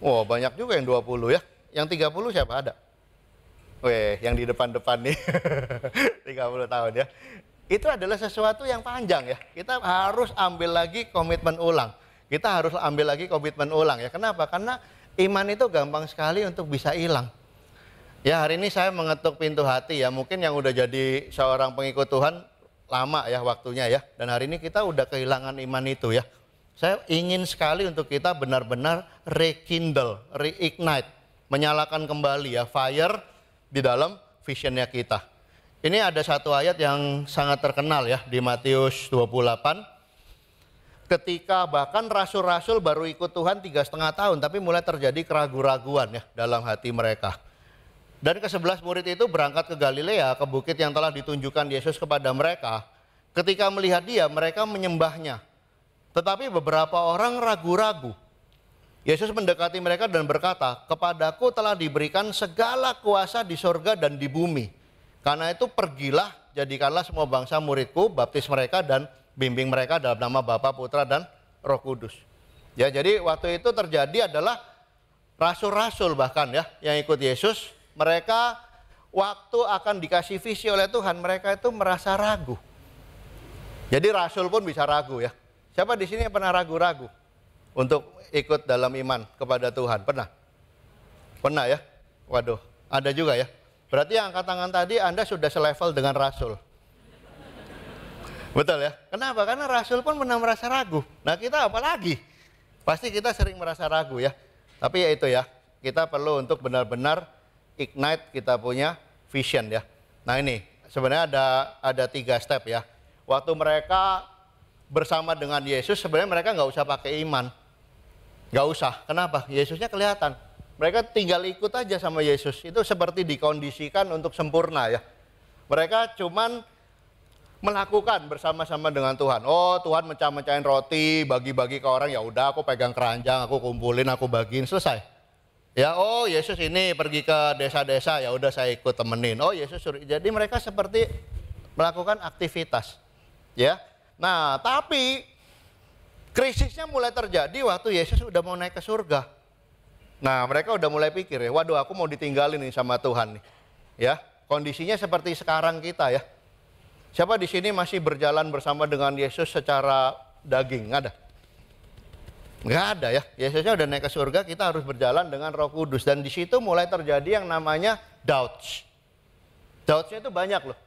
Oh, banyak juga yang 20 ya. Yang 30 siapa ada? Weh, yang di depan-depan nih. 30 tahun ya. Itu adalah sesuatu yang panjang ya. Kita harus ambil lagi komitmen ulang. Kita harus ambil lagi komitmen ulang ya. Kenapa? Karena iman itu gampang sekali untuk bisa hilang. Ya, hari ini saya mengetuk pintu hati ya. Mungkin yang udah jadi seorang pengikut Tuhan lama ya waktunya ya. Dan hari ini kita udah kehilangan iman itu ya. Saya ingin sekali untuk kita benar-benar rekindle, reignite, menyalakan kembali ya fire di dalam visionnya kita. Ini ada satu ayat yang sangat terkenal ya di Matius 28. Ketika bahkan rasul-rasul baru ikut Tuhan 3,5 tahun, tapi mulai terjadi keraguan-raguan ya dalam hati mereka. Dan ke-11 murid itu berangkat ke Galilea, ke bukit yang telah ditunjukkan Yesus kepada mereka. Ketika melihat dia, mereka menyembahnya. Tetapi beberapa orang ragu-ragu. Yesus mendekati mereka dan berkata, "Kepadaku telah diberikan segala kuasa di sorga dan di bumi. Karena itu pergilah, jadikanlah semua bangsa muridku, baptis mereka dan bimbing mereka dalam nama Bapa, Putra, dan Roh Kudus." Ya, jadi waktu itu terjadi adalah rasul-rasul bahkan ya yang ikut Yesus. Mereka waktu akan dikasih visi oleh Tuhan, mereka itu merasa ragu. Jadi rasul pun bisa ragu ya. Siapa di sini yang pernah ragu-ragu untuk ikut dalam iman kepada Tuhan? Pernah? Pernah ya? Waduh, ada juga ya. Berarti yang angkat tangan tadi Anda sudah selevel dengan rasul. Betul ya? Kenapa? Karena rasul pun pernah merasa ragu. Nah, kita apa lagi? Pasti kita sering merasa ragu ya. Tapi ya itu ya, kita perlu untuk benar-benar ignite kita punya vision ya. Nah, ini sebenarnya ada 3 step ya. Waktu mereka bersama dengan Yesus, sebenarnya mereka nggak usah pakai iman. Nggak usah. Kenapa? Yesusnya kelihatan. Mereka tinggal ikut aja sama Yesus. Itu seperti dikondisikan untuk sempurna ya. Mereka cuman melakukan bersama-sama dengan Tuhan. Oh, Tuhan mecah-mecahin roti, bagi-bagi ke orang, ya udah aku pegang keranjang, aku kumpulin, aku bagiin, selesai. Ya, oh Yesus ini pergi ke desa-desa, ya udah saya ikut temenin. Oh Yesus suruh. Jadi mereka seperti melakukan aktivitas. Ya. Nah, tapi Krisisnya mulai terjadi waktu Yesus udah mau naik ke surga. Nah, mereka udah mulai pikir ya, waduh aku mau ditinggalin nih sama Tuhan nih. Ya, kondisinya seperti sekarang kita ya. Siapa di sini masih berjalan bersama dengan Yesus secara daging? Nggak ada? Nggak ada ya. Yesusnya udah naik ke surga, kita harus berjalan dengan Roh Kudus. Dan di situ mulai terjadi yang namanya doubts. Doubts-nya itu banyak loh.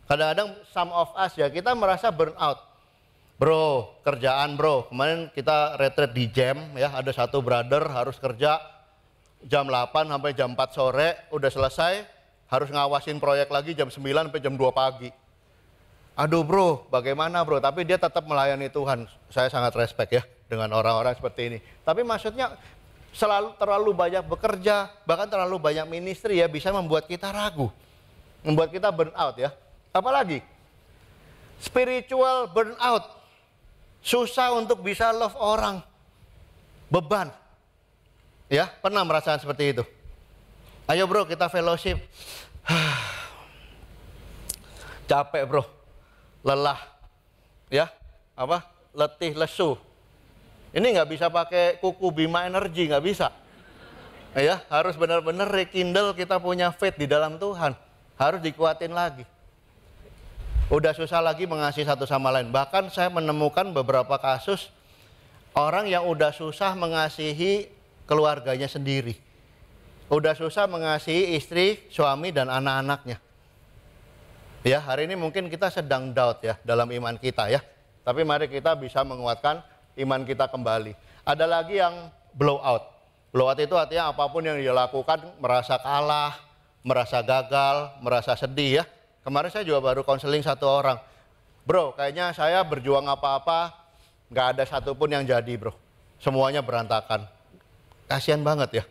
Kadang-kadang some of us ya, kita merasa burn out. Bro, kerjaan bro. Kemarin kita retreat di Jam ya, ada satu brother harus kerja jam 8 sampai jam 4 sore, udah selesai, harus ngawasin proyek lagi jam 9 sampai jam 2 pagi. Aduh bro, bagaimana bro? Tapi dia tetap melayani Tuhan. Saya sangat respect ya dengan orang-orang seperti ini. Tapi maksudnya terlalu banyak bekerja, bahkan terlalu banyak ministry ya, bisa membuat kita ragu. Membuat kita burn out ya. Apalagi spiritual burn out. Susah untuk bisa love orang. Beban. Ya, pernah merasakan seperti itu? Ayo bro, kita fellowship. Capek bro. Lelah. Ya, apa? Letih, lesu. Ini nggak bisa pakai kuku Bima Energy, nggak bisa. Ya, harus benar-benar rekindle kita punya faith di dalam Tuhan. Harus dikuatin lagi. Udah susah lagi mengasihi satu sama lain. Bahkan saya menemukan beberapa kasus orang yang udah susah mengasihi keluarganya sendiri. Udah susah mengasihi istri, suami, dan anak-anaknya. Ya, hari ini mungkin kita sedang doubt ya dalam iman kita ya. Tapi mari kita bisa menguatkan iman kita kembali. Ada lagi yang blow out. Blow out itu artinya apapun yang dia lakukan merasa kalah, merasa gagal, merasa sedih ya. Kemarin saya juga baru konseling satu orang. Bro, kayaknya saya berjuang apa-apa, nggak ada satupun yang jadi bro. Semuanya berantakan. Kasian banget ya.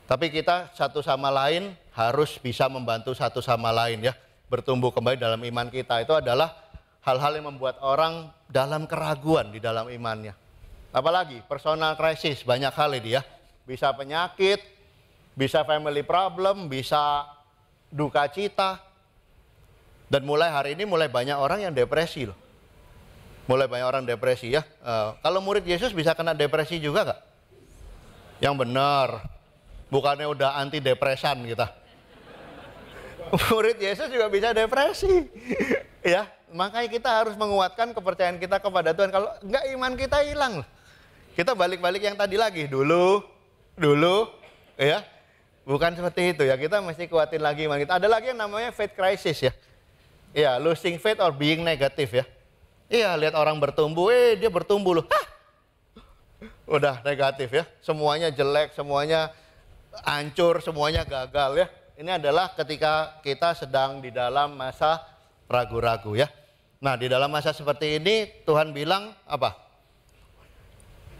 Tapi kita satu sama lain harus bisa membantu satu sama lain ya. Bertumbuh kembali dalam iman kita. Itu adalah hal-hal yang membuat orang dalam keraguan di dalam imannya. Apalagi personal crisis, banyak hal ini ya. Bisa penyakit, bisa family problem, bisa duka cita. Dan mulai hari ini mulai banyak orang yang depresi loh. Mulai banyak orang depresi ya. Kalau murid Yesus bisa kena depresi juga gak? Yang benar. Bukannya udah anti depresan kita. Murid Yesus juga bisa depresi. Ya, makanya kita harus menguatkan kepercayaan kita kepada Tuhan. Kalau enggak iman kita hilang. Kita balik-balik yang tadi lagi. Dulu ya. Bukan seperti itu ya. Kita mesti kuatin lagi iman kita. Ada lagi yang namanya faith crisis ya. Ya, losing faith or being negative ya. Iya, lihat orang bertumbuh, dia bertumbuh loh. Udah negatif ya. Semuanya jelek, semuanya hancur, semuanya gagal ya. Ini adalah ketika kita sedang di dalam masa ragu-ragu ya. Nah, di dalam masa seperti ini Tuhan bilang apa?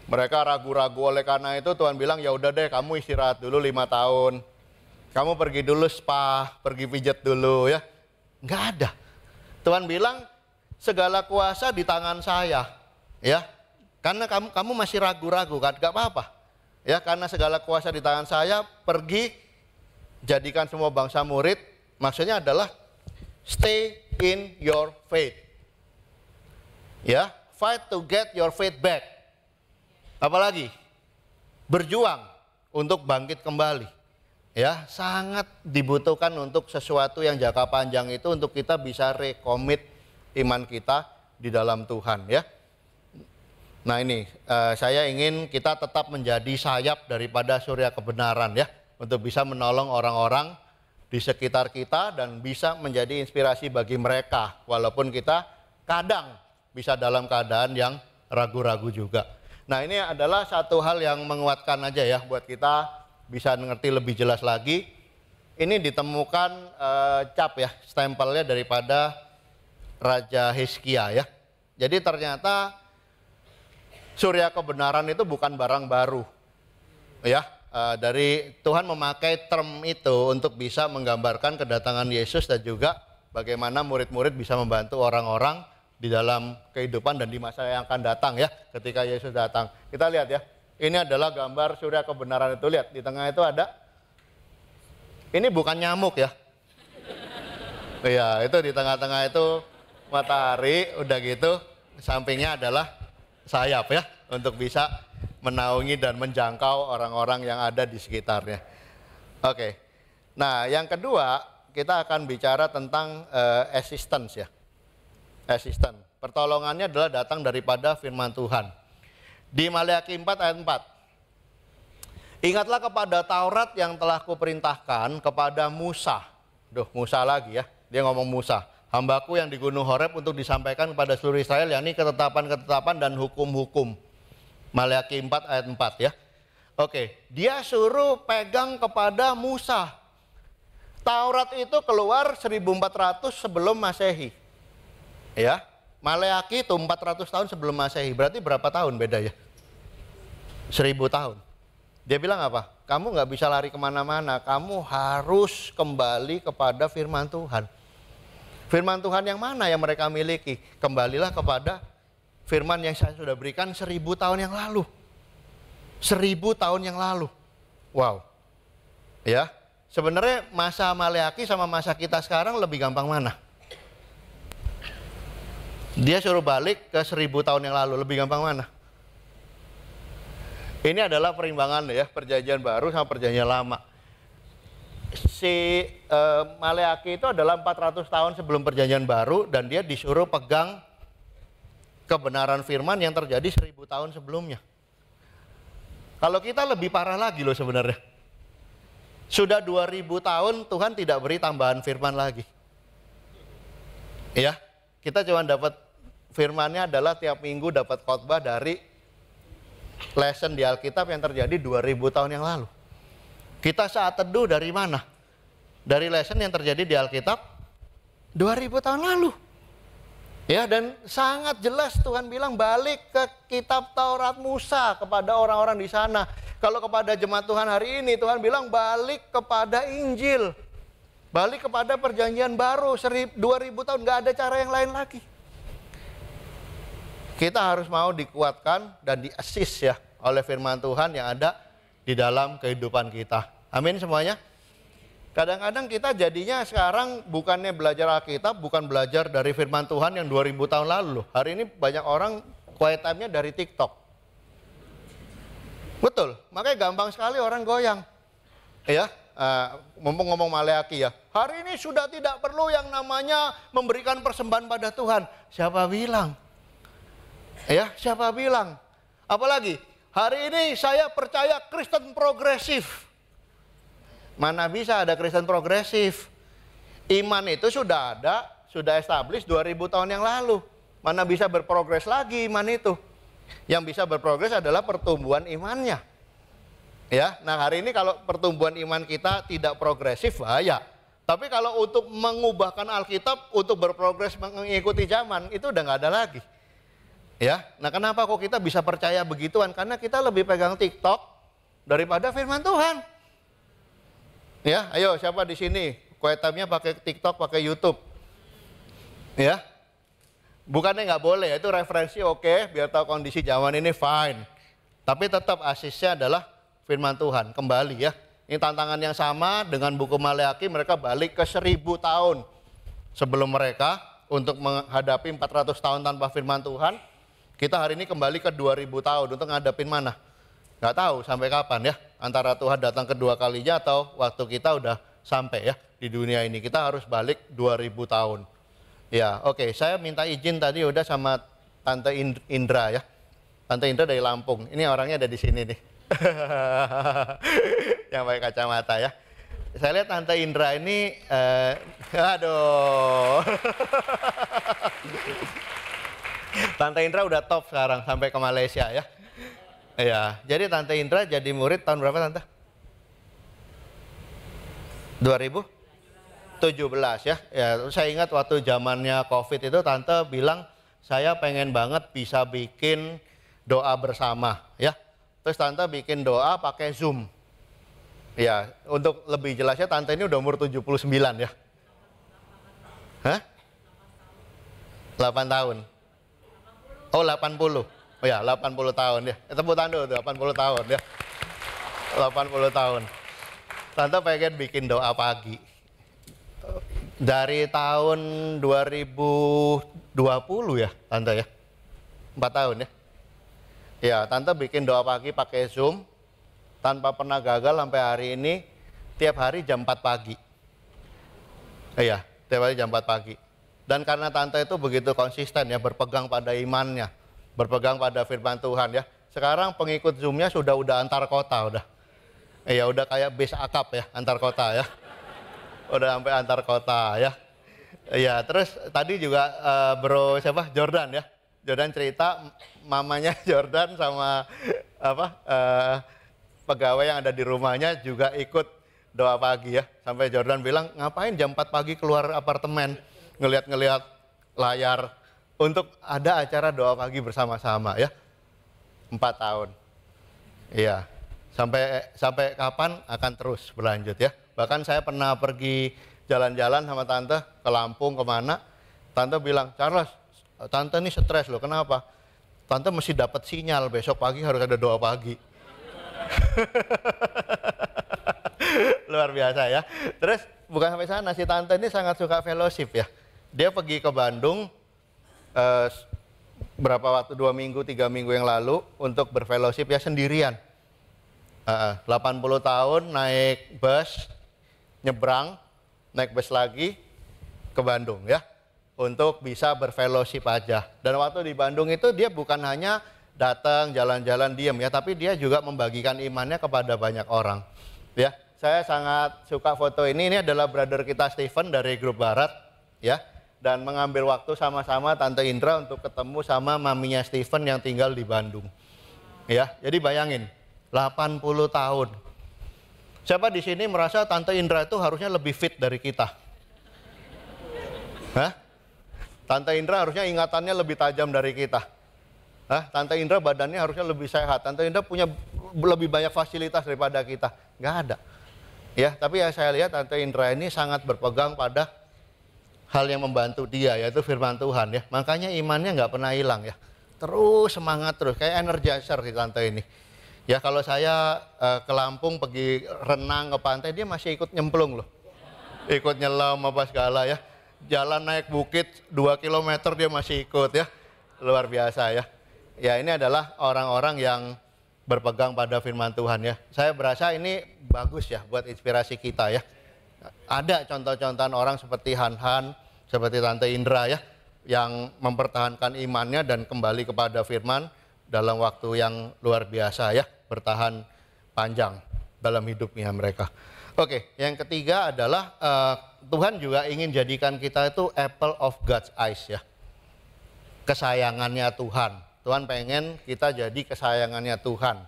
Mereka ragu-ragu, oleh karena itu Tuhan bilang ya udah deh kamu istirahat dulu 5 tahun. Kamu pergi dulu spa, pergi pijat dulu ya. Nggak ada. Tuhan bilang segala kuasa di tangan saya, ya. Karena kamu masih ragu-ragu kan, nggak apa-apa, ya. Karena segala kuasa di tangan saya, pergi jadikan semua bangsa murid. Maksudnya adalah stay in your faith, ya. Fight to get your faith back. Apalagi berjuang untuk bangkit kembali. Ya, sangat dibutuhkan untuk sesuatu yang jangka panjang itu untuk kita bisa rekomit iman kita di dalam Tuhan ya. Nah ini, saya ingin kita tetap menjadi sayap daripada surya kebenaran ya. Untuk bisa menolong orang-orang di sekitar kita dan bisa menjadi inspirasi bagi mereka. Walaupun kita kadang bisa dalam keadaan yang ragu-ragu juga. Nah ini adalah satu hal yang menguatkan aja ya buat kita bisa mengerti lebih jelas lagi. Ini ditemukan cap ya, stempelnya daripada Raja Hizkia ya. Jadi ternyata surya kebenaran itu bukan barang baru. Ya, dari Tuhan memakai term itu untuk bisa menggambarkan kedatangan Yesus dan juga bagaimana murid-murid bisa membantu orang-orang di dalam kehidupan dan di masa yang akan datang ya, ketika Yesus datang. Kita lihat ya. Ini adalah gambar surya kebenaran itu. Lihat, di tengah itu ada. Ini bukan nyamuk ya. Iya, itu di tengah-tengah itu matahari, udah gitu. Sampingnya adalah sayap ya, untuk bisa menaungi dan menjangkau orang-orang yang ada di sekitarnya. Oke, nah yang kedua kita akan bicara tentang assistance ya. Assistance, pertolongannya adalah datang daripada firman Tuhan. Di Maleakhi 4 ayat 4. Ingatlah kepada Taurat yang telah kuperintahkan kepada Musa. Musa lagi ya, dia ngomong Musa. Hambaku yang di Gunung Horeb untuk disampaikan kepada seluruh Israel, yakni ketetapan-ketetapan dan hukum-hukum. Maleakhi 4 ayat 4 ya. Oke, dia suruh pegang kepada Musa. Taurat itu keluar 1400 sebelum Masehi. Ya, Maleakhi itu 400 tahun sebelum Masehi. Berarti berapa tahun beda ya? 1000 tahun. Dia bilang apa? Kamu nggak bisa lari kemana-mana. Kamu harus kembali kepada firman Tuhan. Firman Tuhan yang mana yang mereka miliki? Kembalilah kepada firman yang saya sudah berikan 1000 tahun yang lalu. 1000 tahun yang lalu. Wow. Ya, sebenarnya masa Maleakhi sama masa kita sekarang lebih gampang mana? Dia suruh balik ke 1000 tahun yang lalu, lebih gampang mana? Ini adalah perimbangan ya, perjanjian baru sama perjanjian lama. Si Maleakhi itu adalah 400 tahun sebelum perjanjian baru, dan dia disuruh pegang kebenaran firman yang terjadi 1000 tahun sebelumnya. Kalau kita lebih parah lagi loh sebenarnya. Sudah 2000 tahun Tuhan tidak beri tambahan firman lagi. Ya, kita cuma dapat firmannya adalah tiap minggu dapat khotbah dari lesson di Alkitab yang terjadi 2000 tahun yang lalu. Kita saat teduh dari mana? Dari lesson yang terjadi di Alkitab 2000 tahun lalu. Ya, dan sangat jelas Tuhan bilang balik ke kitab Taurat Musa kepada orang-orang di sana. Kalau kepada jemaat Tuhan hari ini, Tuhan bilang balik kepada Injil. Balik kepada perjanjian baru 2000 tahun, nggak ada cara yang lain lagi. Kita harus mau dikuatkan dan di-assist ya oleh firman Tuhan yang ada di dalam kehidupan kita. Amin semuanya. Kadang-kadang kita jadinya sekarang bukannya belajar Alkitab, bukan belajar dari firman Tuhan yang 2000 tahun lalu loh. Hari ini banyak orang quiet time-nya dari TikTok. Betul, makanya gampang sekali orang goyang. Ya, ngomong Maleakhi ya. Hari ini sudah tidak perlu yang namanya memberikan persembahan pada Tuhan. Siapa bilang? Ya, siapa bilang? Apalagi hari ini saya percaya Kristen progresif. Mana bisa ada Kristen progresif? Iman itu sudah ada, sudah established 2000 tahun yang lalu. Mana bisa berprogres lagi iman itu? Yang bisa berprogres adalah pertumbuhan imannya. Ya, nah hari ini kalau pertumbuhan iman kita tidak progresif, bahaya. Tapi kalau untuk mengubahkan Alkitab untuk berprogres mengikuti zaman, itu udah nggak ada lagi. Ya, nah kenapa kok kita bisa percaya begituan? Karena kita lebih pegang TikTok daripada firman Tuhan. Ya, ayo siapa di sini quiet time-nya pakai TikTok, pakai YouTube? Ya, bukannya nggak boleh, itu referensi oke, biar tahu kondisi zaman ini fine. Tapi tetap asisnya adalah firman Tuhan, kembali ya. Ini tantangan yang sama dengan buku Maleakhi, mereka balik ke 1000 tahun sebelum mereka untuk menghadapi 400 tahun tanpa firman Tuhan. Kita hari ini kembali ke 2000 tahun untuk ngadepin mana? Nggak tahu sampai kapan ya. Antara Tuhan datang kedua kalinya atau waktu kita udah sampai ya di dunia ini. Kita harus balik 2000 tahun. Ya, oke. Saya minta izin tadi udah sama Tante Indra ya. Tante Indra dari Lampung. Ini orangnya ada di sini nih. Yang pakai kacamata ya. Saya lihat Tante Indra ini, aduh. Tante Indra udah top sekarang sampai ke Malaysia ya. Iya, jadi Tante Indra jadi murid tahun berapa Tante? 2017 ya. Ya, saya ingat waktu zamannya Covid itu Tante bilang saya pengen banget bisa bikin doa bersama ya. Terus Tante bikin doa pakai Zoom. Ya, untuk lebih jelasnya Tante ini udah umur 79 ya. Hah? 8 tahun. Oh 80. Oh ya 80 tahun ya. Tepuk tangan dulu 80 tahun ya. 80 tahun. Tante pengen bikin doa pagi. Dari tahun 2020 ya Tante ya. 4 tahun ya. Ya, tante bikin doa pagi pakai Zoom, tanpa pernah gagal sampai hari ini, tiap hari jam 4 pagi. Iya, tiap hari jam 4 pagi. Dan karena tante itu begitu konsisten ya, berpegang pada imannya, berpegang pada firman Tuhan ya. Sekarang pengikut Zoom-nya udah antar kota udah. Iya, udah kayak bis akap ya, antar kota ya. Udah sampai antar kota ya. Iya, terus tadi juga bro siapa? Jordan ya. Jordan cerita mamanya Jordan sama pegawai yang ada di rumahnya juga ikut doa pagi ya. Sampai Jordan bilang, ngapain jam 4 pagi keluar apartemen ngelihat-ngelihat layar untuk ada acara doa pagi bersama-sama ya. 4 tahun. Iya. Sampai kapan akan terus berlanjut ya. Bahkan saya pernah pergi jalan-jalan sama tante ke Lampung kemana. Tante bilang, Charles, tante ini stres loh, kenapa? Tante mesti dapat sinyal, besok pagi harus ada doa pagi. Luar biasa ya. Terus bukan sampai sana, si tante ini sangat suka fellowship ya. Dia pergi ke Bandung berapa waktu, 2 minggu, 3 minggu yang lalu untuk berfellowship ya sendirian. 80 tahun naik bus, nyebrang, naik bus lagi ke Bandung ya. Untuk bisa berfellowship aja. Dan waktu di Bandung itu dia bukan hanya datang jalan-jalan diam ya, tapi dia juga membagikan imannya kepada banyak orang. Ya, saya sangat suka foto ini. Ini adalah brother kita Stephen dari grup Barat ya, dan mengambil waktu sama-sama Tante Indra untuk ketemu sama maminya Stephen yang tinggal di Bandung. Ya, jadi bayangin 80 tahun. Siapa di sini merasa Tante Indra itu harusnya lebih fit dari kita? Hah? Tante Indra harusnya ingatannya lebih tajam dari kita. Tante Indra badannya harusnya lebih sehat. Tante Indra punya lebih banyak fasilitas daripada kita. Nggak ada. Ya, tapi yang saya lihat Tante Indra ini sangat berpegang pada hal yang membantu dia, yaitu firman Tuhan ya. Makanya imannya nggak pernah hilang ya. Terus semangat terus, kayak energizer si Tante ini. Ya, kalau saya ke Lampung pergi renang ke pantai, dia masih ikut nyemplung loh. Ikut nyelam apa segala ya. Jalan naik bukit 2 km dia masih ikut ya. Luar biasa ya. Ya, ini adalah orang-orang yang berpegang pada firman Tuhan ya. Saya berasa ini bagus ya buat inspirasi kita ya. Ada contoh-contohan orang seperti Han, seperti Tante Indra ya, yang mempertahankan imannya dan kembali kepada firman dalam waktu yang luar biasa ya, bertahan panjang dalam hidupnya mereka. Oke, yang ketiga adalah Tuhan juga ingin jadikan kita itu apple of God's eyes ya. Kesayangannya Tuhan. Tuhan pengen kita jadi kesayangannya Tuhan.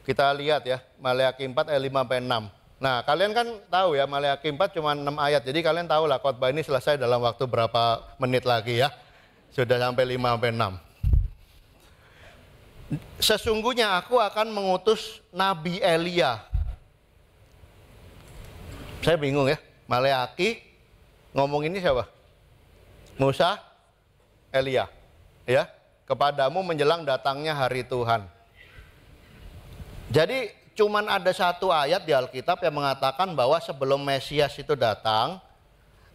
Kita lihat ya, Maleakhi 4 ayat 5-6. Nah, kalian kan tahu ya, Maleakhi 4 cuma 6 ayat. Jadi kalian tahu lah khotbah ini selesai dalam waktu berapa menit lagi ya. Sudah sampai 5-6. Sesungguhnya aku akan mengutus Nabi Elia. Saya bingung ya, Maleakhi ngomong ini siapa? Musa, Elia. Ya, kepadamu menjelang datangnya hari Tuhan. Jadi cuman ada satu ayat di Alkitab yang mengatakan bahwa sebelum Mesias itu datang,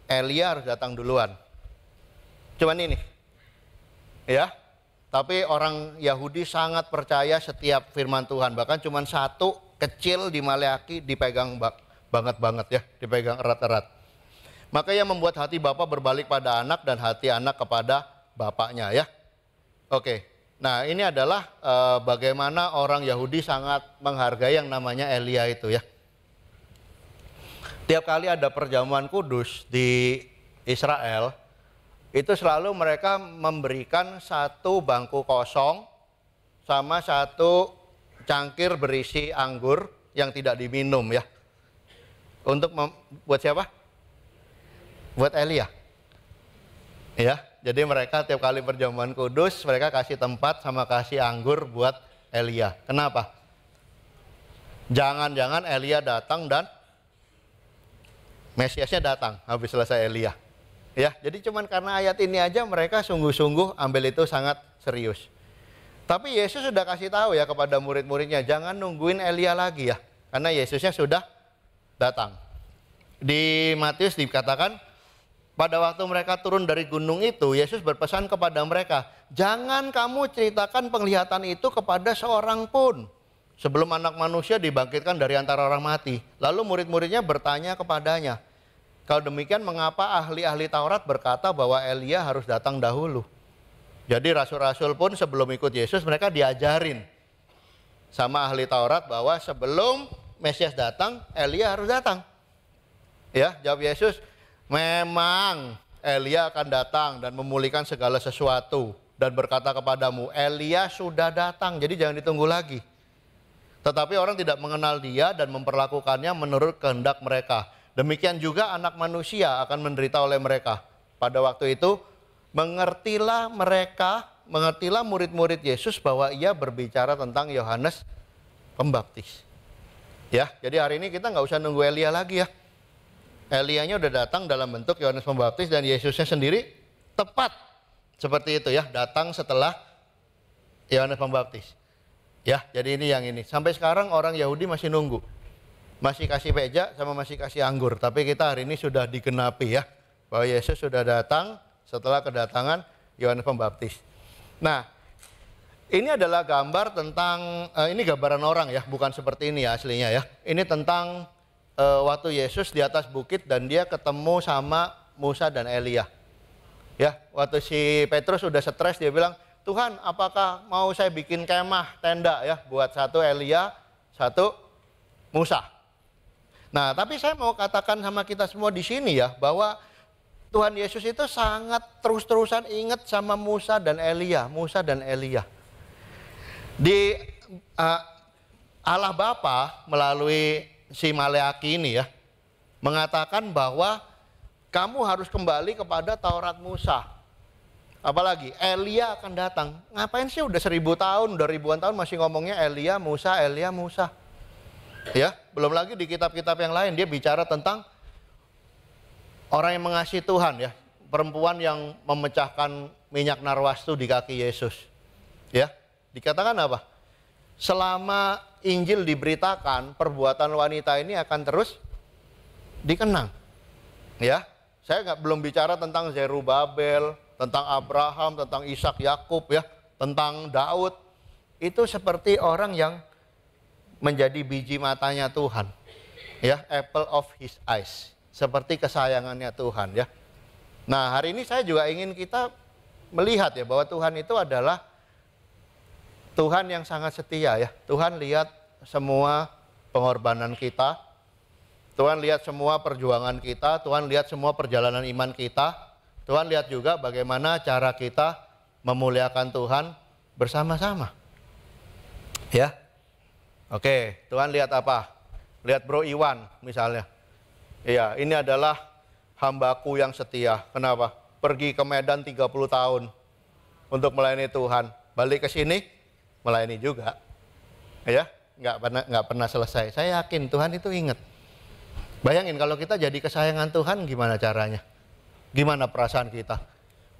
Elia harus datang duluan. Cuman ini. Ya. Tapi orang Yahudi sangat percaya setiap firman Tuhan. Bahkan cuman satu kecil di Maleakhi dipegang banget ya, dipegang erat-erat. Maka ia membuat hati bapak berbalik pada anak dan hati anak kepada bapaknya ya. Oke, nah ini adalah bagaimana orang Yahudi sangat menghargai yang namanya Elia itu ya. Tiap kali ada perjamuan kudus di Israel, itu selalu mereka memberikan satu bangku kosong sama satu cangkir berisi anggur yang tidak diminum ya. Untuk buat siapa? Buat Elia. Ya, jadi mereka tiap kali perjamuan kudus, mereka kasih tempat sama kasih anggur buat Elia. Kenapa? Jangan-jangan Elia datang dan Mesiasnya datang habis selesai Elia. Ya, jadi cuman karena ayat ini aja mereka sungguh-sungguh ambil itu sangat serius. Tapi Yesus sudah kasih tahu ya kepada murid-muridnya, jangan nungguin Elia lagi ya. Karena Yesusnya sudah datang. Di Matius dikatakan Pada waktu mereka turun dari gunung itu, Yesus berpesan kepada mereka, jangan kamu ceritakan penglihatan itu kepada seorang pun sebelum Anak Manusia dibangkitkan dari antara orang mati. Lalu murid-muridnya bertanya kepadanya, kalau demikian mengapa ahli-ahli Taurat berkata bahwa Elia harus datang dahulu? Jadi rasul-rasul pun sebelum ikut Yesus mereka diajarin sama ahli Taurat bahwa sebelum Mesias datang, Elia harus datang. Ya, jawab Yesus, memang Elia akan datang dan memulihkan segala sesuatu dan berkata kepadamu, Elia sudah datang, jadi jangan ditunggu lagi. Tetapi orang tidak mengenal dia dan memperlakukannya menurut kehendak mereka. Demikian juga Anak Manusia akan menderita oleh mereka. Pada waktu itu, mengertilah murid-murid Yesus bahwa ia berbicara tentang Yohanes Pembaptis. Ya, jadi hari ini kita nggak usah nunggu Elia lagi ya. Elianya udah datang dalam bentuk Yohanes Pembaptis dan Yesusnya sendiri tepat seperti itu ya, datang setelah Yohanes Pembaptis. Ya, jadi ini yang ini. Sampai sekarang orang Yahudi masih nunggu. Masih kasih peja sama masih kasih anggur. Tapi kita hari ini sudah digenapi ya, bahwa Yesus sudah datang setelah kedatangan Yohanes Pembaptis. Nah, ini adalah gambar tentang, ini gambaran orang ya, bukan seperti ini ya aslinya ya. Ini tentang waktu Yesus di atas bukit dan dia ketemu sama Musa dan Elia. Ya, waktu si Petrus sudah stres dia bilang, Tuhan apakah mau saya bikin kemah, tenda ya, buat satu Elia, satu Musa. Nah, tapi saya mau katakan sama kita semua di sini ya, bahwa Tuhan Yesus itu sangat terus-terusan ingat sama Musa dan Elia, Musa dan Elia. Di Allah Bapa melalui si Maleaki ini ya, mengatakan bahwa kamu harus kembali kepada Taurat Musa. Apalagi Elia akan datang. Ngapain sih udah 1000 tahun, udah ribuan tahun masih ngomongnya Elia, Musa, Elia, Musa. Ya, belum lagi di kitab-kitab yang lain dia bicara tentang orang yang mengasihi Tuhan ya, perempuan yang memecahkan minyak narwastu di kaki Yesus. Ya, dikatakan apa? Selama Injil diberitakan, perbuatan wanita ini akan terus dikenang. Ya, saya belum bicara tentang Zerubabel, tentang Abraham, tentang Ishak, Yakub ya, tentang Daud. Itu seperti orang yang menjadi biji matanya Tuhan. Ya, apple of his eyes. Seperti kesayangannya Tuhan ya. Nah, hari ini saya juga ingin kita melihat ya bahwa Tuhan itu adalah Tuhan yang sangat setia ya. Tuhan lihat semua pengorbanan kita. Tuhan lihat semua perjuangan kita. Tuhan lihat semua perjalanan iman kita. Tuhan lihat juga bagaimana cara kita memuliakan Tuhan bersama-sama. Ya. Oke, Tuhan lihat apa? Lihat Bro Iwan misalnya. Iya, ini adalah hambaku yang setia. Kenapa? Pergi ke Medan 30 tahun untuk melayani Tuhan. Balik ke sini, melayani juga. Ya, nggak pernah selesai. Saya yakin Tuhan itu ingat. Bayangin kalau kita jadi kesayangan Tuhan gimana caranya? Gimana perasaan kita?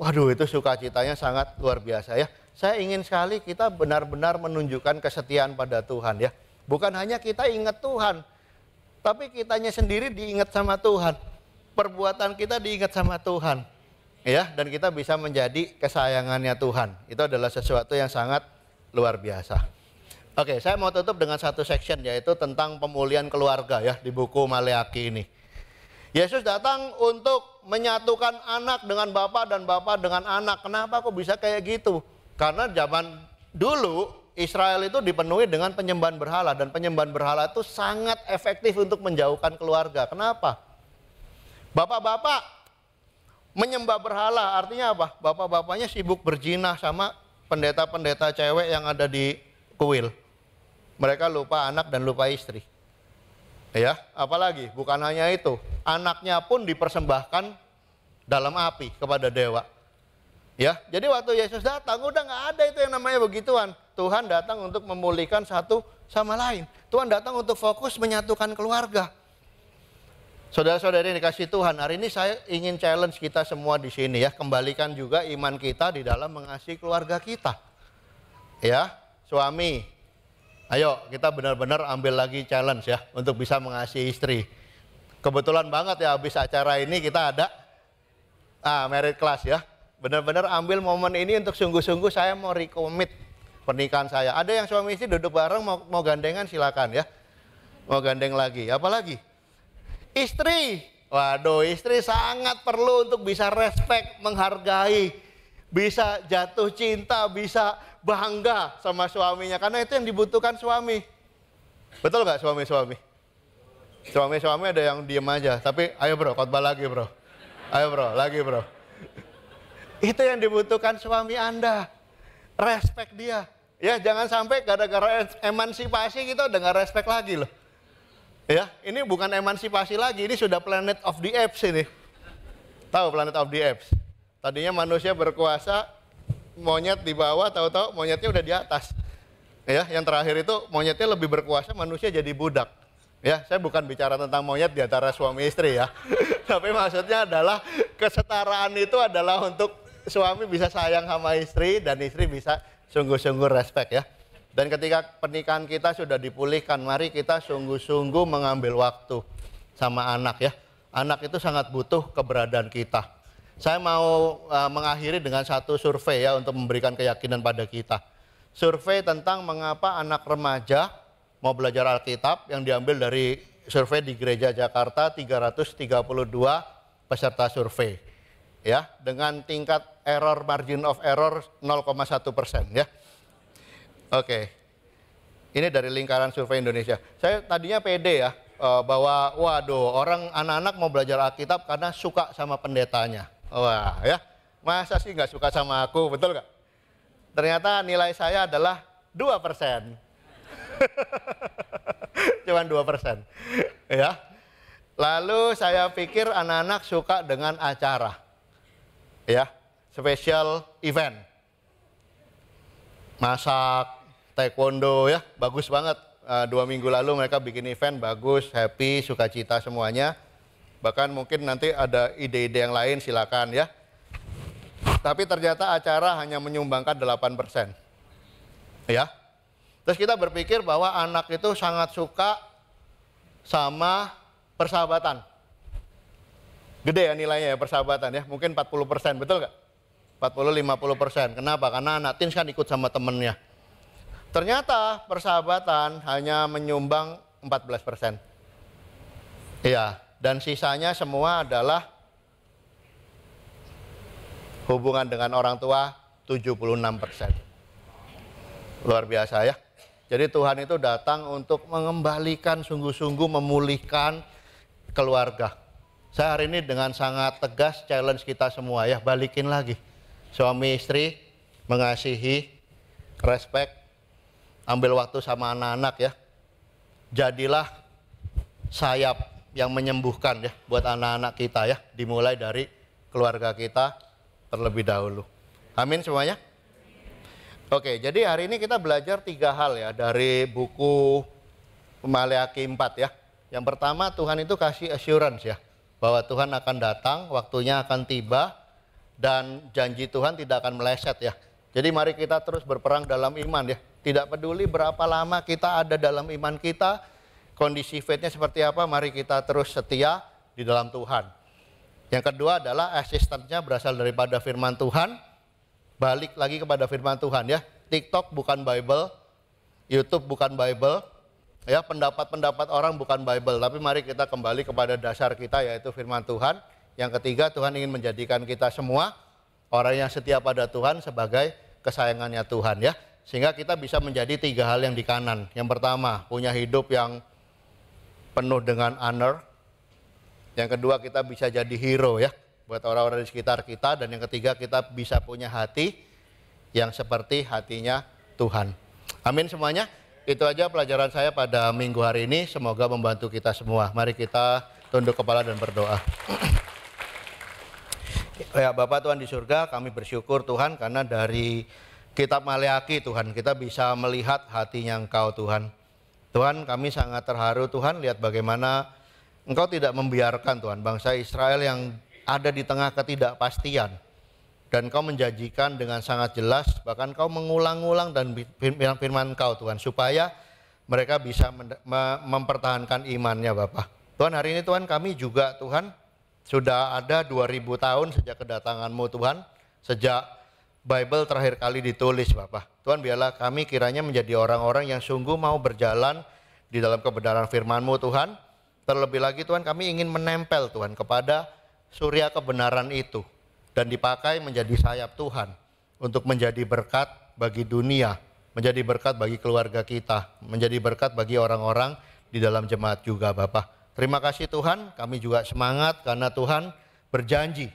Waduh, itu sukacitanya sangat luar biasa ya. Saya ingin sekali kita benar-benar menunjukkan kesetiaan pada Tuhan ya. Bukan hanya kita ingat Tuhan, tapi kitanya sendiri diingat sama Tuhan. Perbuatan kita diingat sama Tuhan. Ya, dan kita bisa menjadi kesayangannya Tuhan. Itu adalah sesuatu yang sangat luar biasa. Oke, saya mau tutup dengan satu section yaitu tentang pemulihan keluarga ya di buku Maleaki ini. Yesus datang untuk menyatukan anak dengan bapak dan bapak dengan anak. Kenapa kok bisa kayak gitu? Karena zaman dulu Israel itu dipenuhi dengan penyembahan berhala dan penyembahan berhala itu sangat efektif untuk menjauhkan keluarga. Kenapa? Bapak-bapak menyembah berhala artinya apa? Bapak-bapaknya sibuk berzina sama pendeta-pendeta cewek yang ada di kuil. Mereka lupa anak dan lupa istri. Ya, apalagi bukan hanya itu, anaknya pun dipersembahkan dalam api kepada dewa. Ya, jadi waktu Yesus datang udah nggak ada itu yang namanya begituan. Tuhan datang untuk memulihkan satu sama lain. Tuhan datang untuk fokus menyatukan keluarga. Saudara-saudari yang dikasih Tuhan, hari ini saya ingin challenge kita semua di sini ya, kembalikan juga iman kita di dalam mengasihi keluarga kita. Ya, suami, ayo kita benar-benar ambil lagi challenge ya untuk bisa mengasihi istri. Kebetulan banget ya habis acara ini kita ada Married class ya. Benar-benar ambil momen ini untuk sungguh-sungguh saya mau recommit pernikahan saya. Ada yang suami istri duduk bareng mau gandengan silakan ya. Mau gandeng lagi, apalagi? Istri. Waduh, istri sangat perlu untuk bisa respect, menghargai, bisa jatuh cinta, bisa bangga sama suaminya. Karena itu yang dibutuhkan suami. Betul nggak suami-suami? Suami-suami ada yang diem aja, tapi ayo bro, khotbah lagi bro. Ayo bro, lagi bro. Itu yang dibutuhkan suami Anda. Respect dia. Ya, jangan sampai gara-gara emansipasi kita udah nggak respect lagi loh. Ya, ini bukan emansipasi lagi, ini sudah Planet of the Apes ini. Tahu Planet of the Apes? Tadinya manusia berkuasa, monyet di bawah, tahu-tahu monyetnya udah di atas. Ya, yang terakhir itu monyetnya lebih berkuasa, manusia jadi budak. Ya, saya bukan bicara tentang monyet di antara suami istri ya. Tapi maksudnya adalah kesetaraan itu adalah untuk suami bisa sayang sama istri dan istri bisa sungguh-sungguh respect ya. Dan ketika pernikahan kita sudah dipulihkan, mari kita sungguh-sungguh mengambil waktu sama anak ya. Anak itu sangat butuh keberadaan kita. Saya mau mengakhiri dengan satu survei ya untuk memberikan keyakinan pada kita. Survei tentang mengapa anak remaja mau belajar Alkitab yang diambil dari survei di Gereja Jakarta, 332 peserta survei. Ya, dengan tingkat margin of error 0,1% ya. Oke, ini dari lingkaran survei Indonesia. Saya tadinya pede ya, bahwa waduh anak-anak mau belajar Alkitab karena suka sama pendetanya. Wah ya, masa sih nggak suka sama aku, betul nggak? Ternyata nilai saya adalah 2%. Cuman 2%. Ya. Lalu saya pikir anak-anak suka dengan acara. Ya, special event. Masak, taekwondo ya, bagus banget. 2 minggu lalu mereka bikin event bagus, happy, sukacita semuanya. Bahkan mungkin nanti ada ide-ide yang lain silakan ya. Tapi ternyata acara hanya menyumbangkan 8%. Ya. Terus kita berpikir bahwa anak itu sangat suka sama persahabatan. Gede ya nilainya ya persahabatan ya, mungkin 40%, betul nggak? 40-50%. Kenapa? Karena anak teens kan ikut sama temennya. Ternyata persahabatan hanya menyumbang 14%. Iya, dan sisanya semua adalah hubungan dengan orang tua 76%. Luar biasa ya. Jadi Tuhan itu datang untuk mengembalikan sungguh-sungguh memulihkan keluarga. Saya hari ini dengan sangat tegas challenge kita semua ya, balikin lagi. Suami istri mengasihi, respect, ambil waktu sama anak-anak ya. Jadilah sayap yang menyembuhkan ya buat anak-anak kita ya. Dimulai dari keluarga kita terlebih dahulu. Amin semuanya. Oke, jadi hari ini kita belajar 3 hal ya dari buku Maleakhi 4 ya. Yang pertama, Tuhan itu kasih assurance ya, bahwa Tuhan akan datang, waktunya akan tiba, dan janji Tuhan tidak akan meleset ya. Jadi mari kita terus berperang dalam iman ya. Tidak peduli berapa lama kita ada dalam iman kita, kondisi faith-nya seperti apa, mari kita terus setia di dalam Tuhan. Yang kedua adalah assistance-nya berasal daripada firman Tuhan. Balik lagi kepada firman Tuhan ya. TikTok bukan Bible, YouTube bukan Bible, ya pendapat-pendapat orang bukan Bible. Tapi mari kita kembali kepada dasar kita yaitu firman Tuhan. Yang ketiga, Tuhan ingin menjadikan kita semua orang yang setia pada Tuhan sebagai kesayangannya Tuhan ya. Sehingga kita bisa menjadi 3 hal yang di kanan. Yang pertama, punya hidup yang penuh dengan honor. Yang kedua, kita bisa jadi hero ya buat orang-orang di sekitar kita. Dan yang ketiga, kita bisa punya hati yang seperti hatinya Tuhan. Amin semuanya. Itu aja pelajaran saya pada minggu hari ini. Semoga membantu kita semua. Mari kita tunduk kepala dan berdoa. Ya Bapak Tuhan di surga, kami bersyukur Tuhan karena dari kitab Maleakhi Tuhan kita bisa melihat hatinya Engkau Tuhan. Tuhan kami sangat terharu Tuhan lihat bagaimana Engkau tidak membiarkan Tuhan bangsa Israel yang ada di tengah ketidakpastian. Dan Engkau menjanjikan dengan sangat jelas, bahkan Engkau mengulang-ulang dan firman Engkau Tuhan supaya mereka bisa mempertahankan imannya Bapak. Tuhan hari ini Tuhan kami juga Tuhan Sudah ada 2000 tahun sejak kedatangan-Mu Tuhan, sejak Bible terakhir kali ditulis Bapak. Tuhan biarlah kami kiranya menjadi orang-orang yang sungguh mau berjalan di dalam kebenaran firman-Mu Tuhan. Terlebih lagi Tuhan kami ingin menempel Tuhan kepada surya kebenaran itu. Dan dipakai menjadi sayap Tuhan untuk menjadi berkat bagi dunia, menjadi berkat bagi keluarga kita, menjadi berkat bagi orang-orang di dalam jemaat juga Bapak. Terima kasih Tuhan, kami juga semangat karena Tuhan berjanji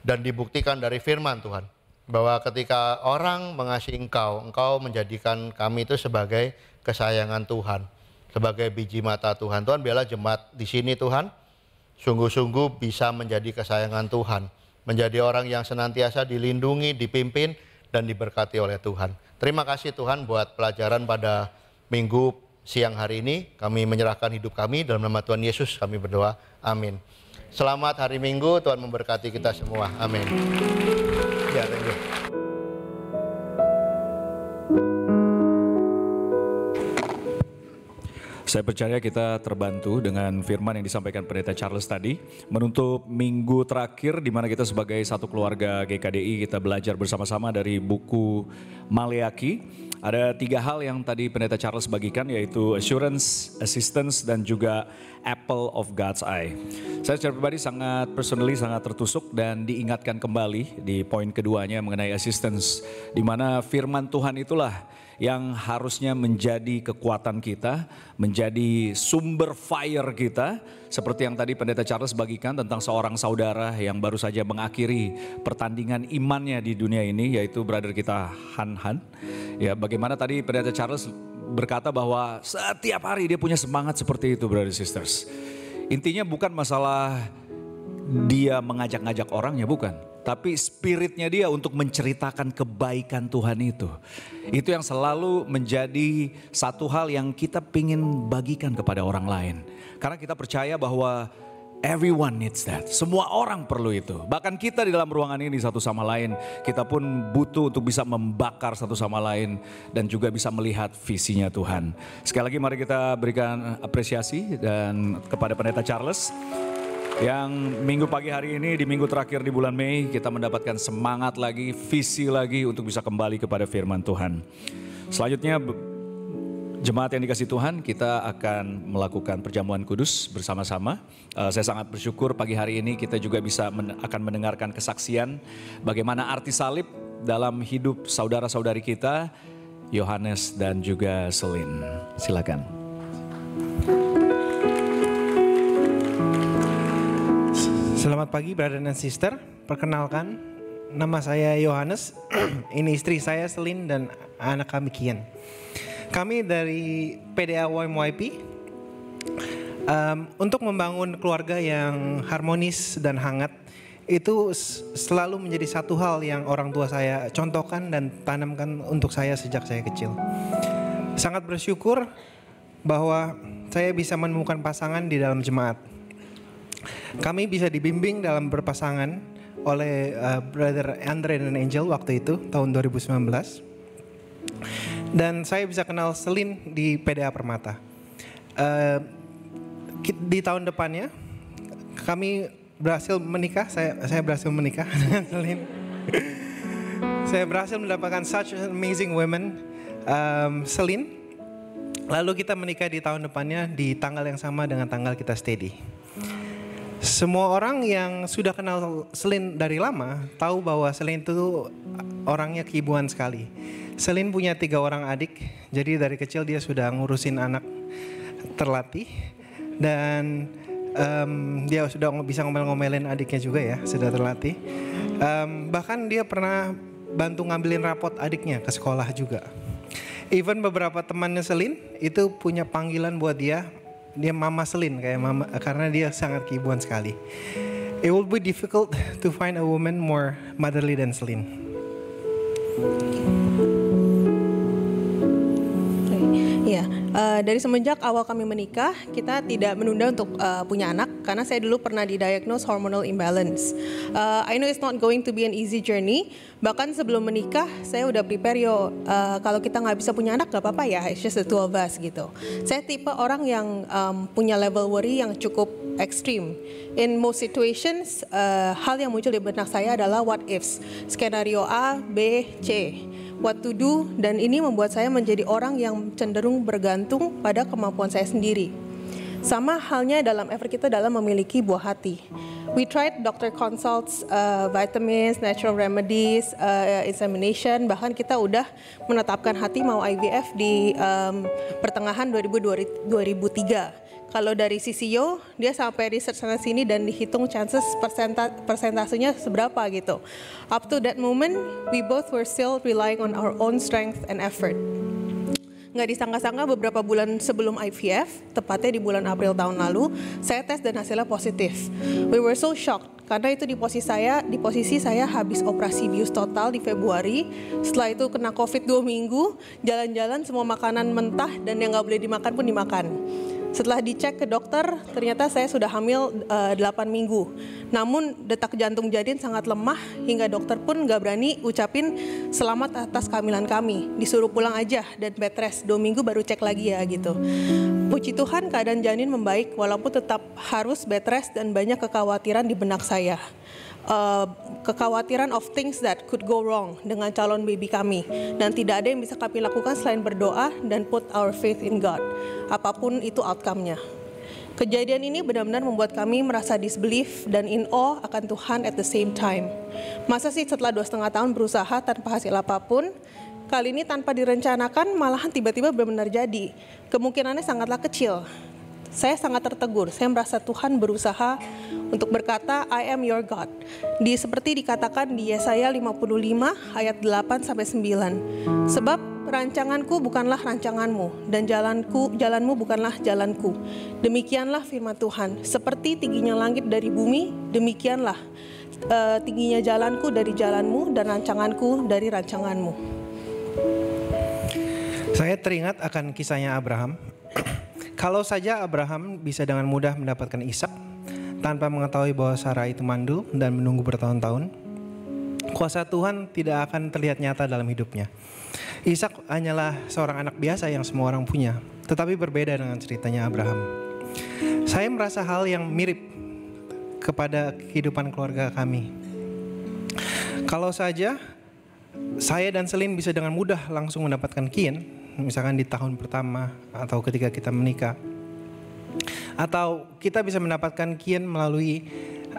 dan dibuktikan dari firman Tuhan bahwa ketika orang mengasihi Engkau, Engkau menjadikan kami itu sebagai kesayangan Tuhan, sebagai biji mata Tuhan. Tuhan biarlah jemaat di sini Tuhan sungguh-sungguh bisa menjadi kesayangan Tuhan, menjadi orang yang senantiasa dilindungi, dipimpin dan diberkati oleh Tuhan. Terima kasih Tuhan buat pelajaran pada minggu siang hari ini. Kami menyerahkan hidup kami dalam nama Tuhan Yesus kami berdoa. Amin. Selamat hari Minggu, Tuhan memberkati kita semua. Amin. Ya, thank you. Saya percaya kita terbantu dengan firman yang disampaikan Pendeta Charles tadi. Menutup minggu terakhir di mana kita sebagai satu keluarga GKDI kita belajar bersama-sama dari buku Maleaki. Ada 3 hal yang tadi Pendeta Charles bagikan, yaitu assurance, assistance, dan juga apple of God's eye. Saya secara pribadi sangat tertusuk dan diingatkan kembali di poin keduanya mengenai assistance. Di mana firman Tuhan itulah yang harusnya menjadi kekuatan kita, menjadi sumber fire kita. Seperti yang tadi Pendeta Charles bagikan tentang seorang saudara yang baru saja mengakhiri pertandingan imannya di dunia ini, yaitu brother kita Han. Ya, bagaimana tadi Pendeta Charles berkata bahwa setiap hari dia punya semangat seperti itu, brother sisters. Intinya bukan masalah dia mengajak-ngajak orangnya, bukan. Tapi spiritnya dia untuk menceritakan kebaikan Tuhan itu. Itu yang selalu menjadi satu hal yang kita pingin bagikan kepada orang lain. Karena kita percaya bahwa everyone needs that. Semua orang perlu itu. Bahkan kita di dalam ruangan ini satu sama lain, kita pun butuh untuk bisa membakar satu sama lain dan juga bisa melihat visinya Tuhan. Sekali lagi mari kita berikan apresiasi dan kepada Pendeta Charles yang minggu pagi hari ini di minggu terakhir di bulan Mei kita mendapatkan semangat lagi, visi lagi untuk bisa kembali kepada firman Tuhan. Selanjutnya jemaat yang dikasihi Tuhan, kita akan melakukan perjamuan kudus bersama-sama. Saya sangat bersyukur pagi hari ini kita juga bisa akan mendengarkan kesaksian bagaimana arti salib dalam hidup saudara-saudari kita, Yohanes dan juga Selin. Silakan. Selamat pagi brother dan sister, perkenalkan nama saya Yohanes, ini istri saya Selin dan anak kami Kian. Kami dari PDA YMYP untuk membangun keluarga yang harmonis dan hangat itu selalu menjadi satu hal yang orang tua saya contohkan dan tanamkan untuk saya sejak saya kecil. Sangat bersyukur bahwa saya bisa menemukan pasangan di dalam jemaat. Kami bisa dibimbing dalam berpasangan oleh Brother Andre dan Angel waktu itu tahun 2019. Dan saya bisa kenal Selin di PDA Permata. Di tahun depannya kami berhasil menikah. Saya berhasil menikah dengan Selin. Saya berhasil mendapatkan such amazing women, Selin. Lalu kita menikah di tahun depannya di tanggal yang sama dengan tanggal kita steady. Semua orang yang sudah kenal Selin dari lama tahu bahwa Selin itu orangnya keibuan sekali. Selin punya 3 orang adik, jadi dari kecil dia sudah ngurusin anak terlatih. Dan dia sudah bisa ngomel-ngomelin adiknya juga ya, sudah terlatih. Bahkan dia pernah bantu ngambilin rapot adiknya ke sekolah juga. Even beberapa temannya Selin itu punya panggilan buat dia Mama Selin kayak mama, karena dia sangat keibuan sekali. It will be difficult to find a woman more motherly than Selin. Iya, dari semenjak awal kami menikah, kita tidak menunda untuk punya anak karena saya dulu pernah didiagnose hormonal imbalance. I know it's not going to be an easy journey. Bahkan sebelum menikah, saya udah prepare kalau kita nggak bisa punya anak nggak apa-apa ya, it's just the two of us gitu. Saya tipe orang yang punya level worry yang cukup ekstrim. In most situations, hal yang muncul di benak saya adalah what ifs, skenario A, B, C. What to do, dan ini membuat saya menjadi orang yang cenderung bergantung pada kemampuan saya sendiri. Sama halnya dalam effort kita dalam memiliki buah hati. We tried doctor consults, vitamins, natural remedies, insemination, bahkan kita udah menetapkan hati mau IVF di pertengahan 2003. Kalau dari sisi Yo, dia sampai research sana sini dan dihitung chances persentasenya seberapa gitu. Up to that moment, we both were still relying on our own strength and effort. Nggak disangka-sangka beberapa bulan sebelum IVF, tepatnya di bulan April tahun lalu, saya tes dan hasilnya positif. We were so shocked karena itu di posisi saya habis operasi bius total di Februari. Setelah itu kena COVID 2 minggu, jalan-jalan semua makanan mentah dan yang nggak boleh dimakan pun dimakan. Setelah dicek ke dokter, ternyata saya sudah hamil 8 minggu. Namun detak jantung Jadin sangat lemah hingga dokter pun nggak berani ucapin selamat atas kehamilan kami. Disuruh pulang aja dan bed rest, 2 minggu baru cek lagi ya gitu. Puji Tuhan keadaan janin membaik walaupun tetap harus bed rest dan banyak kekhawatiran di benak saya. Kekhawatiran of things that could go wrong dengan calon baby kami, dan tidak ada yang bisa kami lakukan selain berdoa dan put our faith in God, apapun itu outcome-nya. Kejadian ini benar-benar membuat kami merasa disbelief dan in awe akan Tuhan at the same time. Masa sih setelah 2,5 tahun berusaha tanpa hasil apapun, kali ini tanpa direncanakan malahan tiba-tiba benar-benar jadi. Kemungkinannya sangatlah kecil. Saya sangat tertegur, saya merasa Tuhan berusaha untuk berkata, I am your God. Seperti dikatakan di Yesaya 55 ayat 8-9. Sebab rancanganku bukanlah rancanganmu, dan jalanmu bukanlah jalanku. Demikianlah firman Tuhan, seperti tingginya langit dari bumi, demikianlah tingginya jalanku dari jalanmu, dan rancanganku dari rancanganmu. Saya teringat akan kisahnya Abraham. Kalau saja Abraham bisa dengan mudah mendapatkan Ishak tanpa mengetahui bahwa Sarah itu mandul dan menunggu bertahun-tahun, kuasa Tuhan tidak akan terlihat nyata dalam hidupnya. Ishak hanyalah seorang anak biasa yang semua orang punya, tetapi berbeda dengan ceritanya Abraham. Saya merasa hal yang mirip kepada kehidupan keluarga kami. Kalau saja saya dan Selin bisa dengan mudah langsung mendapatkan Kian, misalkan di tahun pertama atau ketika kita menikah, atau kita bisa mendapatkan Kian melalui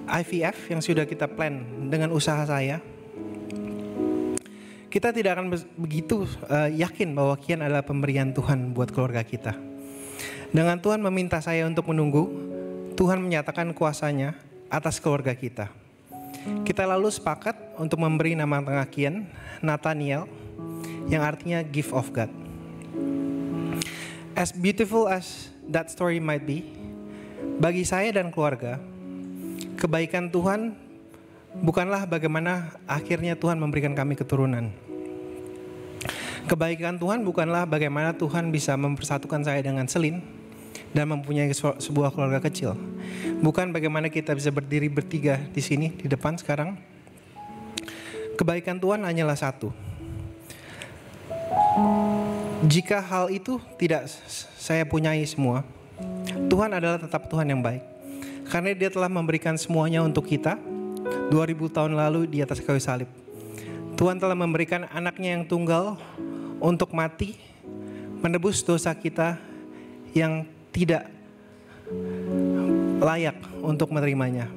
IVF yang sudah kita plan dengan usaha saya, kita tidak akan begitu yakin bahwa Kian adalah pemberian Tuhan buat keluarga kita. Dengan Tuhan meminta saya untuk menunggu, Tuhan menyatakan kuasanya atas keluarga kita. Kita lalu sepakat untuk memberi nama tengah Kian Nathaniel, yang artinya gift of God. As beautiful as that story might be, bagi saya dan keluarga, kebaikan Tuhan bukanlah bagaimana akhirnya Tuhan memberikan kami keturunan. Kebaikan Tuhan bukanlah bagaimana Tuhan bisa mempersatukan saya dengan Selin dan mempunyai sebuah keluarga kecil. Bukan bagaimana kita bisa berdiri bertiga di sini di depan sekarang. Kebaikan Tuhan hanyalah satu. Jika hal itu tidak saya punyai semua, Tuhan adalah tetap Tuhan yang baik. Karena Dia telah memberikan semuanya untuk kita 2000 tahun lalu di atas kayu salib. Tuhan telah memberikan anaknya yang tunggal untuk mati, menebus dosa kita yang tidak layak untuk menerimanya.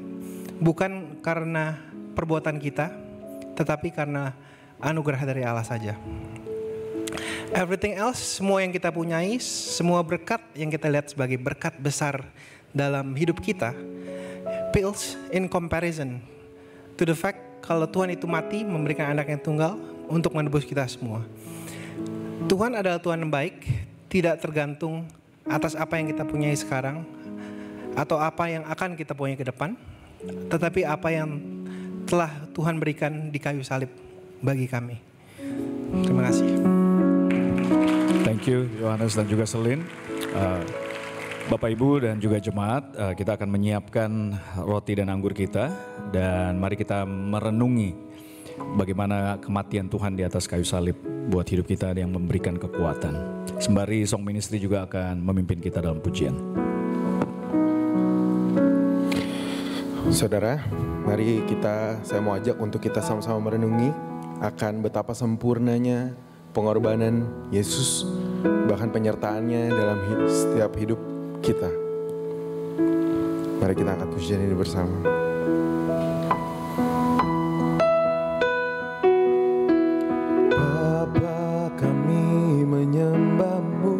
Bukan karena perbuatan kita, tetapi karena anugerah dari Allah saja. Everything else, semua yang kita punyai, semua berkat yang kita lihat sebagai berkat besar dalam hidup kita, pales in comparison to the fact kalau Tuhan itu mati memberikan anak yang tunggal untuk menebus kita semua. Tuhan adalah Tuhan yang baik, tidak tergantung atas apa yang kita punyai sekarang atau apa yang akan kita punyai ke depan, tetapi apa yang telah Tuhan berikan di kayu salib bagi kami. Terima kasih. Thank you Yohanes dan juga Selin. Bapak Ibu dan juga jemaat, kita akan menyiapkan roti dan anggur kita dan mari kita merenungi bagaimana kematian Tuhan di atas kayu salib buat hidup kita yang memberikan kekuatan. Sembari Song Ministry juga akan memimpin kita dalam pujian. Saudara, mari saya mau ajak untuk kita sama-sama merenungi akan betapa sempurnanya pengorbanan Yesus, bahkan penyertaannya dalam setiap hidup kita. Mari kita angkat pujian ini bersama. Bapa, kami menyembah-Mu,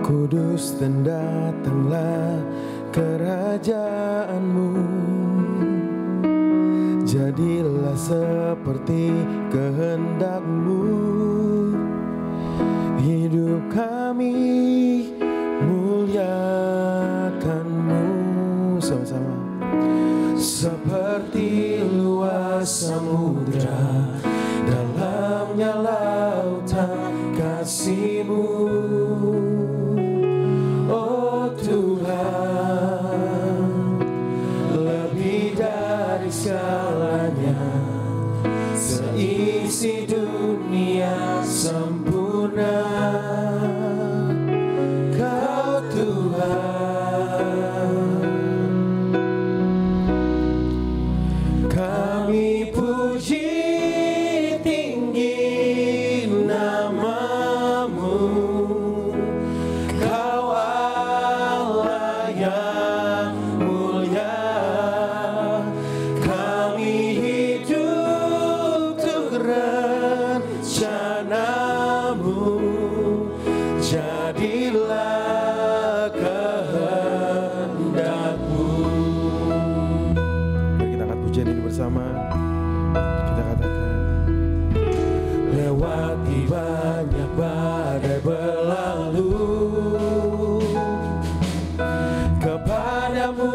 kudus dan datanglah kerajaan-Mu. Jadilah seperti kehendak-Mu, hidup kami muliakan-Mu. Sama-sama. Seperti luas samudra, dalamnya lautan kasih-Mu. Oh Tuhan, lebih dari segalanya, seisi dunia sempurna. Kau Tuhan, kami puji tinggi nama-Mu. Kau Allah yang mulia, kami hidup untuk rencana-Mu. Jadilah kehendak-Mu. Mari kita angkat pujian ini bersama. Kita katakan, lewati banyak badai berlalu, kepadamu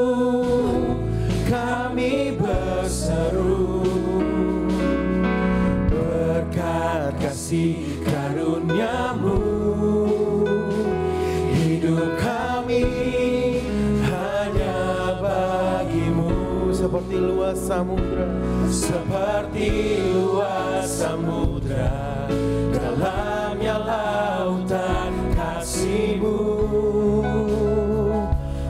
kami berseru. Berkat kasih karunia-Mu, hidup kami hanya bagi-Mu. Seperti luas samudra, seperti luas samudra, dalamnya lautan kasih-Mu.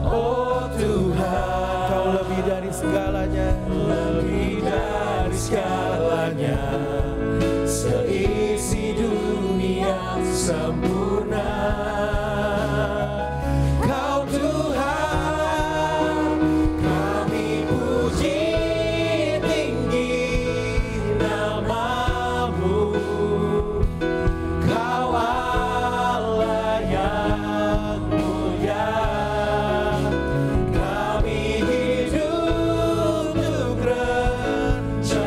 Oh Tuhan, Kau lebih dari segalanya, lebih dari segalanya, seisi dunia sempurna. Kau Tuhan, kami puji tinggi nama-Mu. Kau Allah yang mulia, kami hidup untuk rencana-Mu.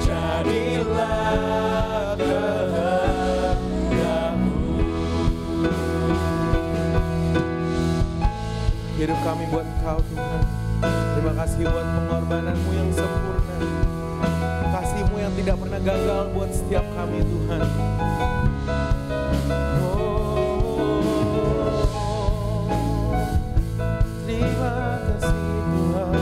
Jadilah kehendak-Mu. Hidup kami buat Engkau Tuhan. Terima kasih buat pengorbanan-Mu yang sempurna, kasih-Mu yang tidak pernah gagal buat setiap kami Tuhan. Terima kasih Tuhan.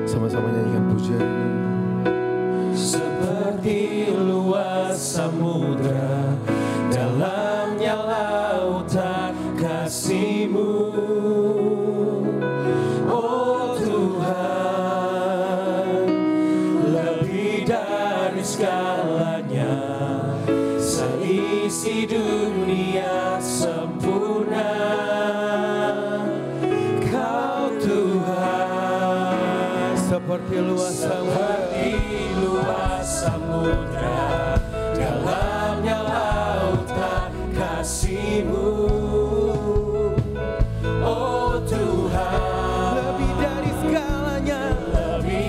Sama-sama nyanyikan pujian ini. Seperti luas samudra, dalamnya lautan kasih-Mu. Oh Tuhan, lebih dari segalanya, seisi dunia sempurna. Kau Tuhan, seperti luas samudra, dalamnya lautan kasih-Mu. Oh Tuhan, lebih dari segalanya, lebih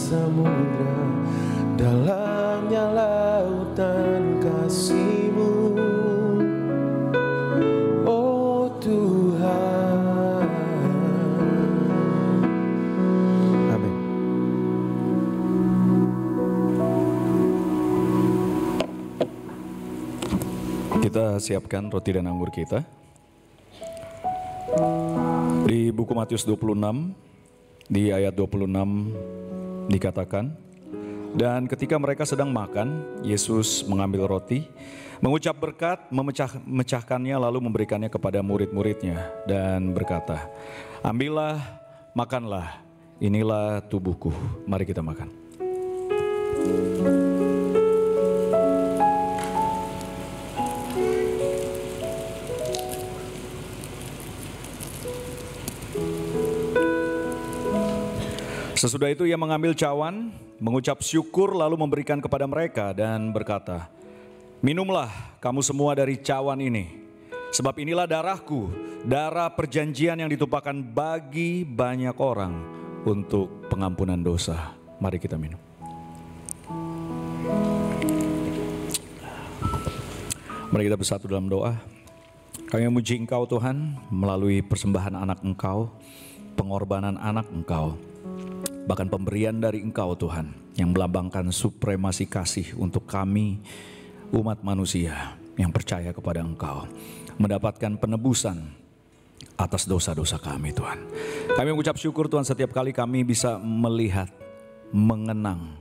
samudra, dalamnya lautan kasih-Mu. Oh Tuhan. Amin. Kita siapkan roti dan anggur kita. Di buku Matius 26, di ayat 26 dikatakan, dan ketika mereka sedang makan, Yesus mengambil roti, mengucap berkat, memecahkannya lalu memberikannya kepada murid-muridnya dan berkata, ambillah, makanlah, inilah tubuhku, mari kita makan. Sesudah itu ia mengambil cawan, mengucap syukur lalu memberikan kepada mereka dan berkata, minumlah kamu semua dari cawan ini, sebab inilah darahku, darah perjanjian yang ditumpahkan bagi banyak orang untuk pengampunan dosa. Mari kita minum. Mari kita bersatu dalam doa. Kami memuji Engkau Tuhan melalui persembahan anak Engkau, pengorbanan anak Engkau. Bahkan pemberian dari Engkau Tuhan yang melambangkan supremasi kasih untuk kami umat manusia yang percaya kepada Engkau. Mendapatkan penebusan atas dosa-dosa kami Tuhan. Kami mengucap syukur Tuhan setiap kali kami bisa melihat, mengenang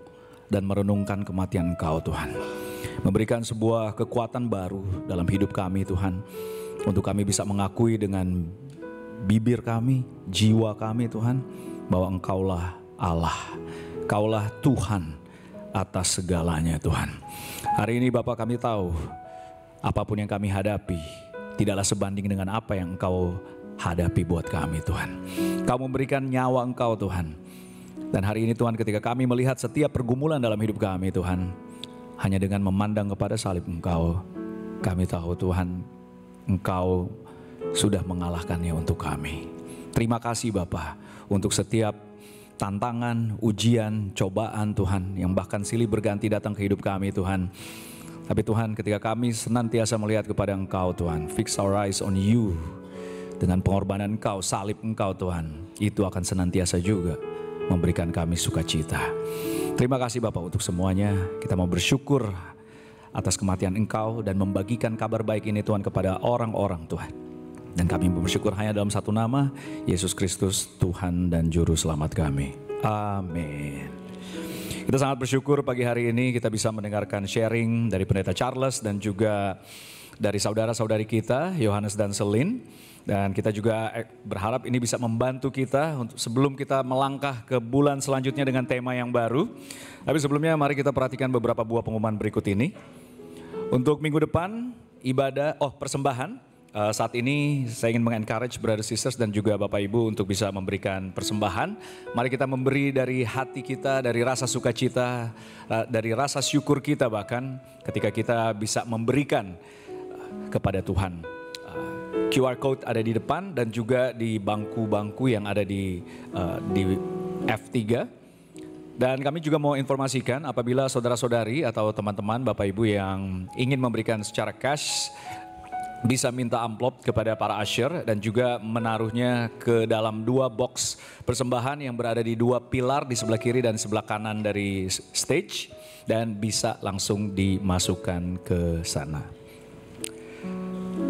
dan merenungkan kematian Engkau Tuhan. Memberikan sebuah kekuatan baru dalam hidup kami Tuhan. Untuk kami bisa mengakui dengan bibir kami, jiwa kami Tuhan, bahwa Engkaulah Allah, Kaulah Tuhan atas segalanya Tuhan. Hari ini Bapa kami tahu apapun yang kami hadapi tidaklah sebanding dengan apa yang Engkau hadapi buat kami Tuhan. Kau memberikan nyawa Engkau Tuhan. Dan hari ini Tuhan ketika kami melihat setiap pergumulan dalam hidup kami Tuhan, hanya dengan memandang kepada salib Engkau, kami tahu Tuhan Engkau sudah mengalahkannya untuk kami. Terima kasih Bapa untuk setiap tantangan, ujian, cobaan Tuhan yang bahkan silih berganti datang ke hidup kami Tuhan. Tapi Tuhan ketika kami senantiasa melihat kepada Engkau Tuhan, fix our eyes on you. Dengan pengorbanan Engkau, salib Engkau Tuhan, itu akan senantiasa juga memberikan kami sukacita. Terima kasih Bapak untuk semuanya. Kita mau bersyukur atas kematian Engkau dan membagikan kabar baik ini Tuhan kepada orang-orang Tuhan. Dan kami bersyukur hanya dalam satu nama, Yesus Kristus, Tuhan dan Juru Selamat kami. Amin. Kita sangat bersyukur pagi hari ini kita bisa mendengarkan sharing dari Pendeta Charles dan juga dari saudara-saudari kita, Yohanes dan Selin. Dan kita juga berharap ini bisa membantu kita untuk sebelum kita melangkah ke bulan selanjutnya dengan tema yang baru. Tapi sebelumnya mari kita perhatikan beberapa buah pengumuman berikut ini. Untuk minggu depan, persembahan. Saat ini saya ingin mengencourage brother sisters dan juga Bapak Ibu untuk bisa memberikan persembahan. Mari kita memberi dari hati kita, dari rasa sukacita, dari rasa syukur kita bahkan ketika kita bisa memberikan kepada Tuhan. QR code ada di depan dan juga di bangku-bangku yang ada di F3. Dan kami juga mau informasikan apabila saudara-saudari atau teman-teman Bapak Ibu yang ingin memberikan secara cash, bisa minta amplop kepada para usher dan juga menaruhnya ke dalam 2 box persembahan yang berada di 2 pilar di sebelah kiri dan sebelah kanan dari stage dan bisa langsung dimasukkan ke sana.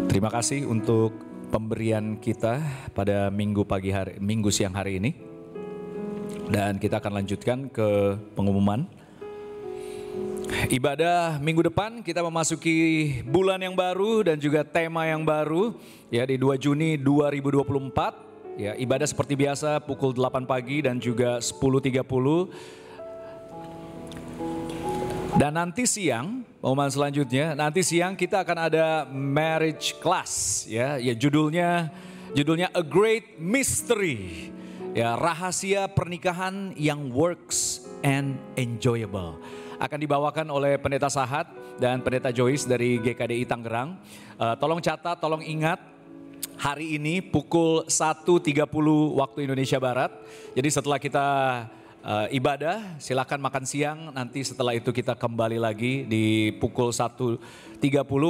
Terima kasih untuk pemberian kita pada minggu siang hari ini. Dan kita akan lanjutkan ke pengumuman. Ibadah minggu depan kita memasuki bulan yang baru dan juga tema yang baru ya di 2 Juni 2024 ya, ibadah seperti biasa pukul 8 pagi dan juga 10.30. Dan nanti siang, pengumuman selanjutnya, nanti siang kita akan ada marriage class ya judulnya A Great Mystery. Ya, rahasia pernikahan yang works and enjoyable. Akan dibawakan oleh Pendeta Sahat dan Pendeta Joyce dari GKDI Tangerang. Tolong catat, tolong ingat, hari ini pukul 1.30 waktu Indonesia Barat. Jadi setelah kita ibadah, silakan makan siang. Nanti setelah itu kita kembali lagi di pukul 1.30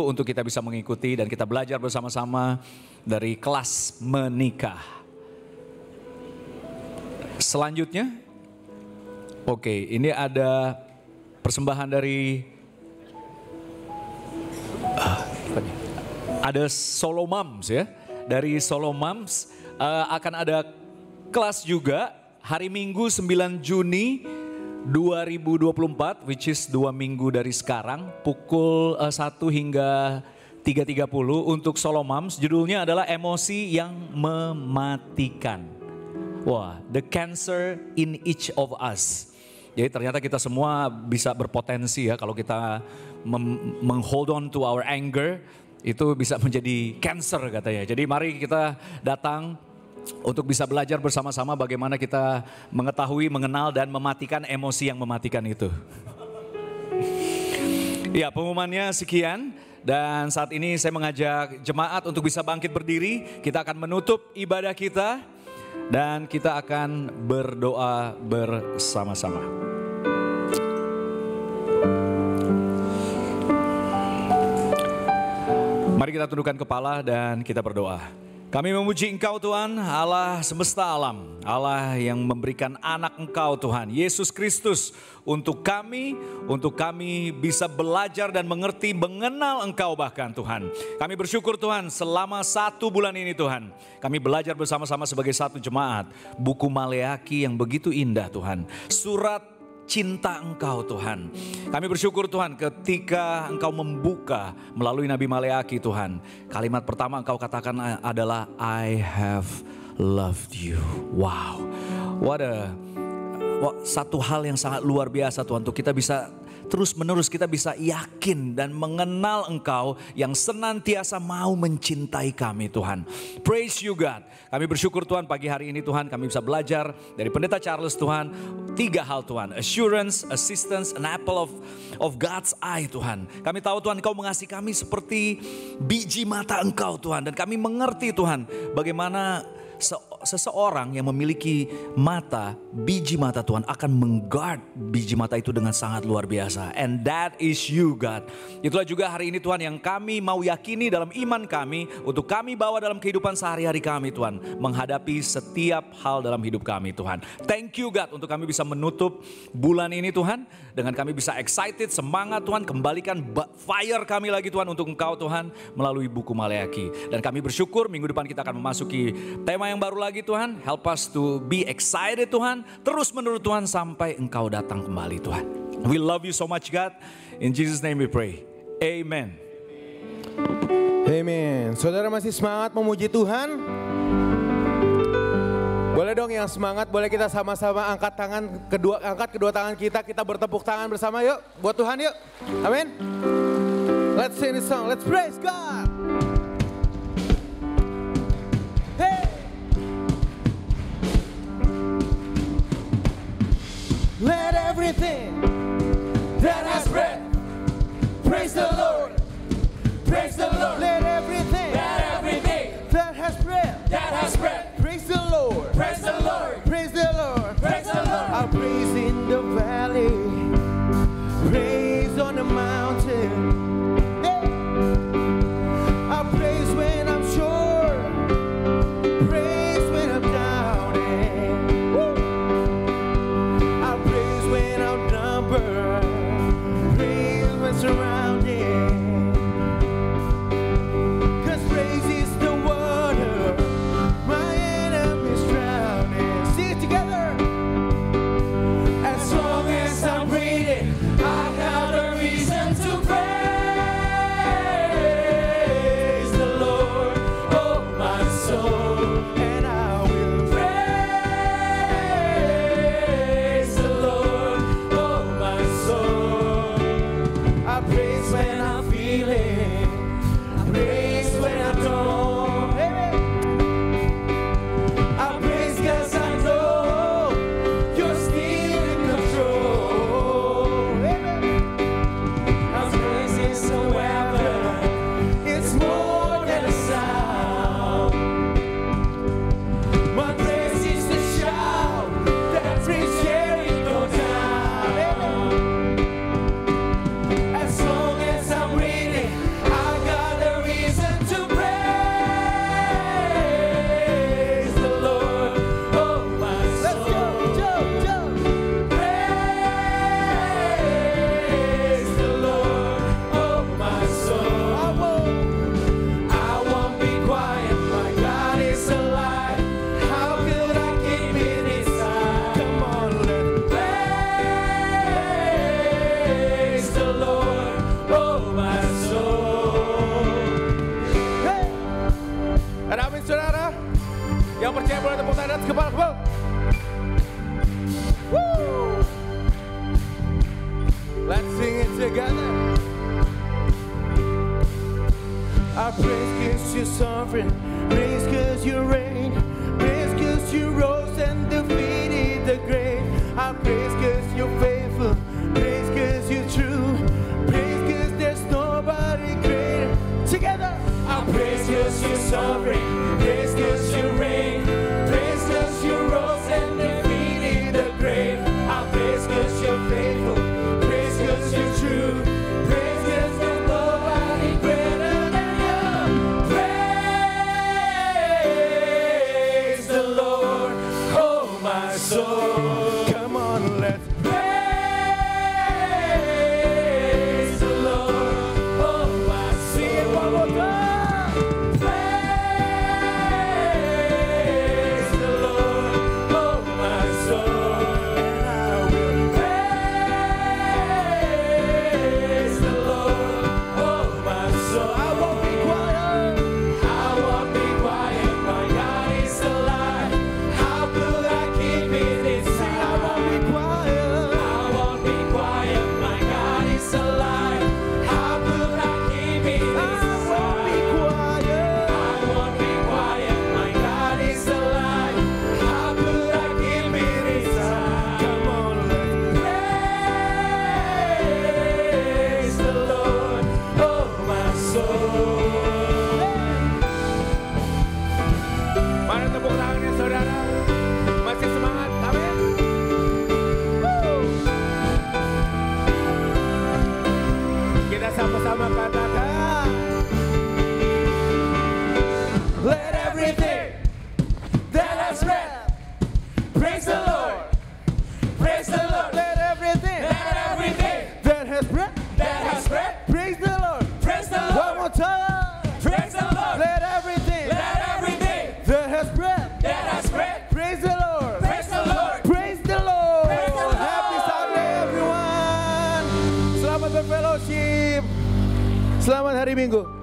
untuk kita bisa mengikuti dan kita belajar bersama-sama dari kelas menikah. Selanjutnya, oke, ini ada persembahan dari ada Solo Moms ya. Dari Solo Moms akan ada kelas juga hari Minggu 9 Juni 2024, which is 2 minggu dari sekarang, pukul 1 hingga 3.30 untuk Solo Moms. Judulnya adalah Emosi yang Mematikan. Wah, the cancer in each of us. Jadi ternyata kita semua bisa berpotensi ya kalau kita meng-hold on to our anger, itu bisa menjadi cancer katanya. Jadi mari kita datang untuk bisa belajar bersama-sama bagaimana kita mengetahui, mengenal dan mematikan emosi yang mematikan itu. Ya, pengumumannya sekian. Dan saat ini saya mengajak jemaat untuk bisa bangkit berdiri. Kita akan menutup ibadah kita dan kita akan berdoa bersama-sama. Mari kita tundukkan kepala dan kita berdoa. Kami memuji Engkau Tuhan, Allah semesta alam, Allah yang memberikan anak Engkau Tuhan, Yesus Kristus untuk kami bisa belajar dan mengerti, mengenal Engkau bahkan Tuhan. Kami bersyukur Tuhan selama 1 bulan ini Tuhan, kami belajar bersama-sama sebagai satu jemaat, buku Maleaki yang begitu indah Tuhan, surat cinta Engkau Tuhan. Kami bersyukur Tuhan ketika Engkau membuka melalui Nabi Maleaki Tuhan. Kalimat pertama Engkau katakan adalah I have loved you. Wow. Satu hal yang sangat luar biasa Tuhan, untuk kita bisa terus menerus kita bisa yakin dan mengenal Engkau yang senantiasa mau mencintai kami Tuhan. Praise you God. Kami bersyukur Tuhan pagi hari ini Tuhan kami bisa belajar dari Pendeta Charles Tuhan. 3 hal Tuhan, assurance, assistance, an apple of God's eye Tuhan. Kami tahu Tuhan Engkau mengasihi kami seperti biji mata Engkau Tuhan. Dan kami mengerti Tuhan bagaimana seseorang yang memiliki mata, biji mata Tuhan akan mengguard biji mata itu dengan sangat luar biasa. And that is you God. Itulah juga hari ini Tuhan yang kami mau yakini dalam iman kami, untuk kami bawa dalam kehidupan sehari-hari kami Tuhan, menghadapi setiap hal dalam hidup kami Tuhan. Thank you God untuk kami bisa menutup bulan ini Tuhan, dengan kami bisa excited, semangat Tuhan, kembalikan fire kami lagi Tuhan untuk Engkau Tuhan melalui buku Maleaki. Dan kami bersyukur minggu depan kita akan memasuki tema yang baru lagi Tuhan. Help us to be excited Tuhan, terus menerus Tuhan sampai Engkau datang kembali Tuhan. We love you so much God. In Jesus name we pray. Amen. Amen. Saudara masih semangat memuji Tuhan? Boleh dong yang semangat, boleh kita sama-sama angkat kedua tangan kita bertepuk tangan bersama yuk. Buat Tuhan yuk. Amin. Let's sing this song, let's praise God. Let everything that has breath praise the Lord. Praise the Lord. Let everything that has breath praise the Lord. Praise the Lord. Praise the Lord. Praise the Lord. I'll praise in the valley. Praise on the mountain. Hey. I'll praise when I'm sure. Praise when I'm doubting. Woo. I'll praise when I'm numbered. Praise when surrounded. tepuk tangan atas kepala. Woo! Let's sing it together. I praise 'cause you're sovereign, praise 'cause you reign, praise 'cause you rose and defeated the grave. I praise 'cause you're faithful, praise 'cause you're true, praise 'cause there's nobody greater. Together, I praise 'cause you're sovereign, praise 'cause you reign, praise 'cause you rose and defeated the grave. I praise 'cause you're faithful, praise 'cause you're true, praise 'cause there's nobody greater than you. Praise the Lord, oh my soul. Come on, let's praise the Lord, oh my soul. Sing it one more time. Praise the Lord, oh my soul. And I will praise the Lord, oh my soul. I won't be quiet. I won't be quiet. My God is alive. How could I keep it inside? I won't be quiet. I won't be quiet. My God is alive. How could I keep it inside? I won't be quiet. I won't be quiet. My God is alive. How could I keep it inside? Come on, let's praise the Lord, oh my soul. Mana tepuk tangannya saudara? Masih semangat? Amin. Woo. Kita sama-sama katakan, let everything that has breath praise the Lord. Praise the Lord. Let everything that has breath praise the Lord. Praise the Lord. One more time. Praise the Lord. Let everything Let everything that has breath that has breath praise the Lord. praise the Lord. Praise the Lord. Praise the Lord. Happy Sunday everyone. Selamat berfellowship. Selamat hari Minggu.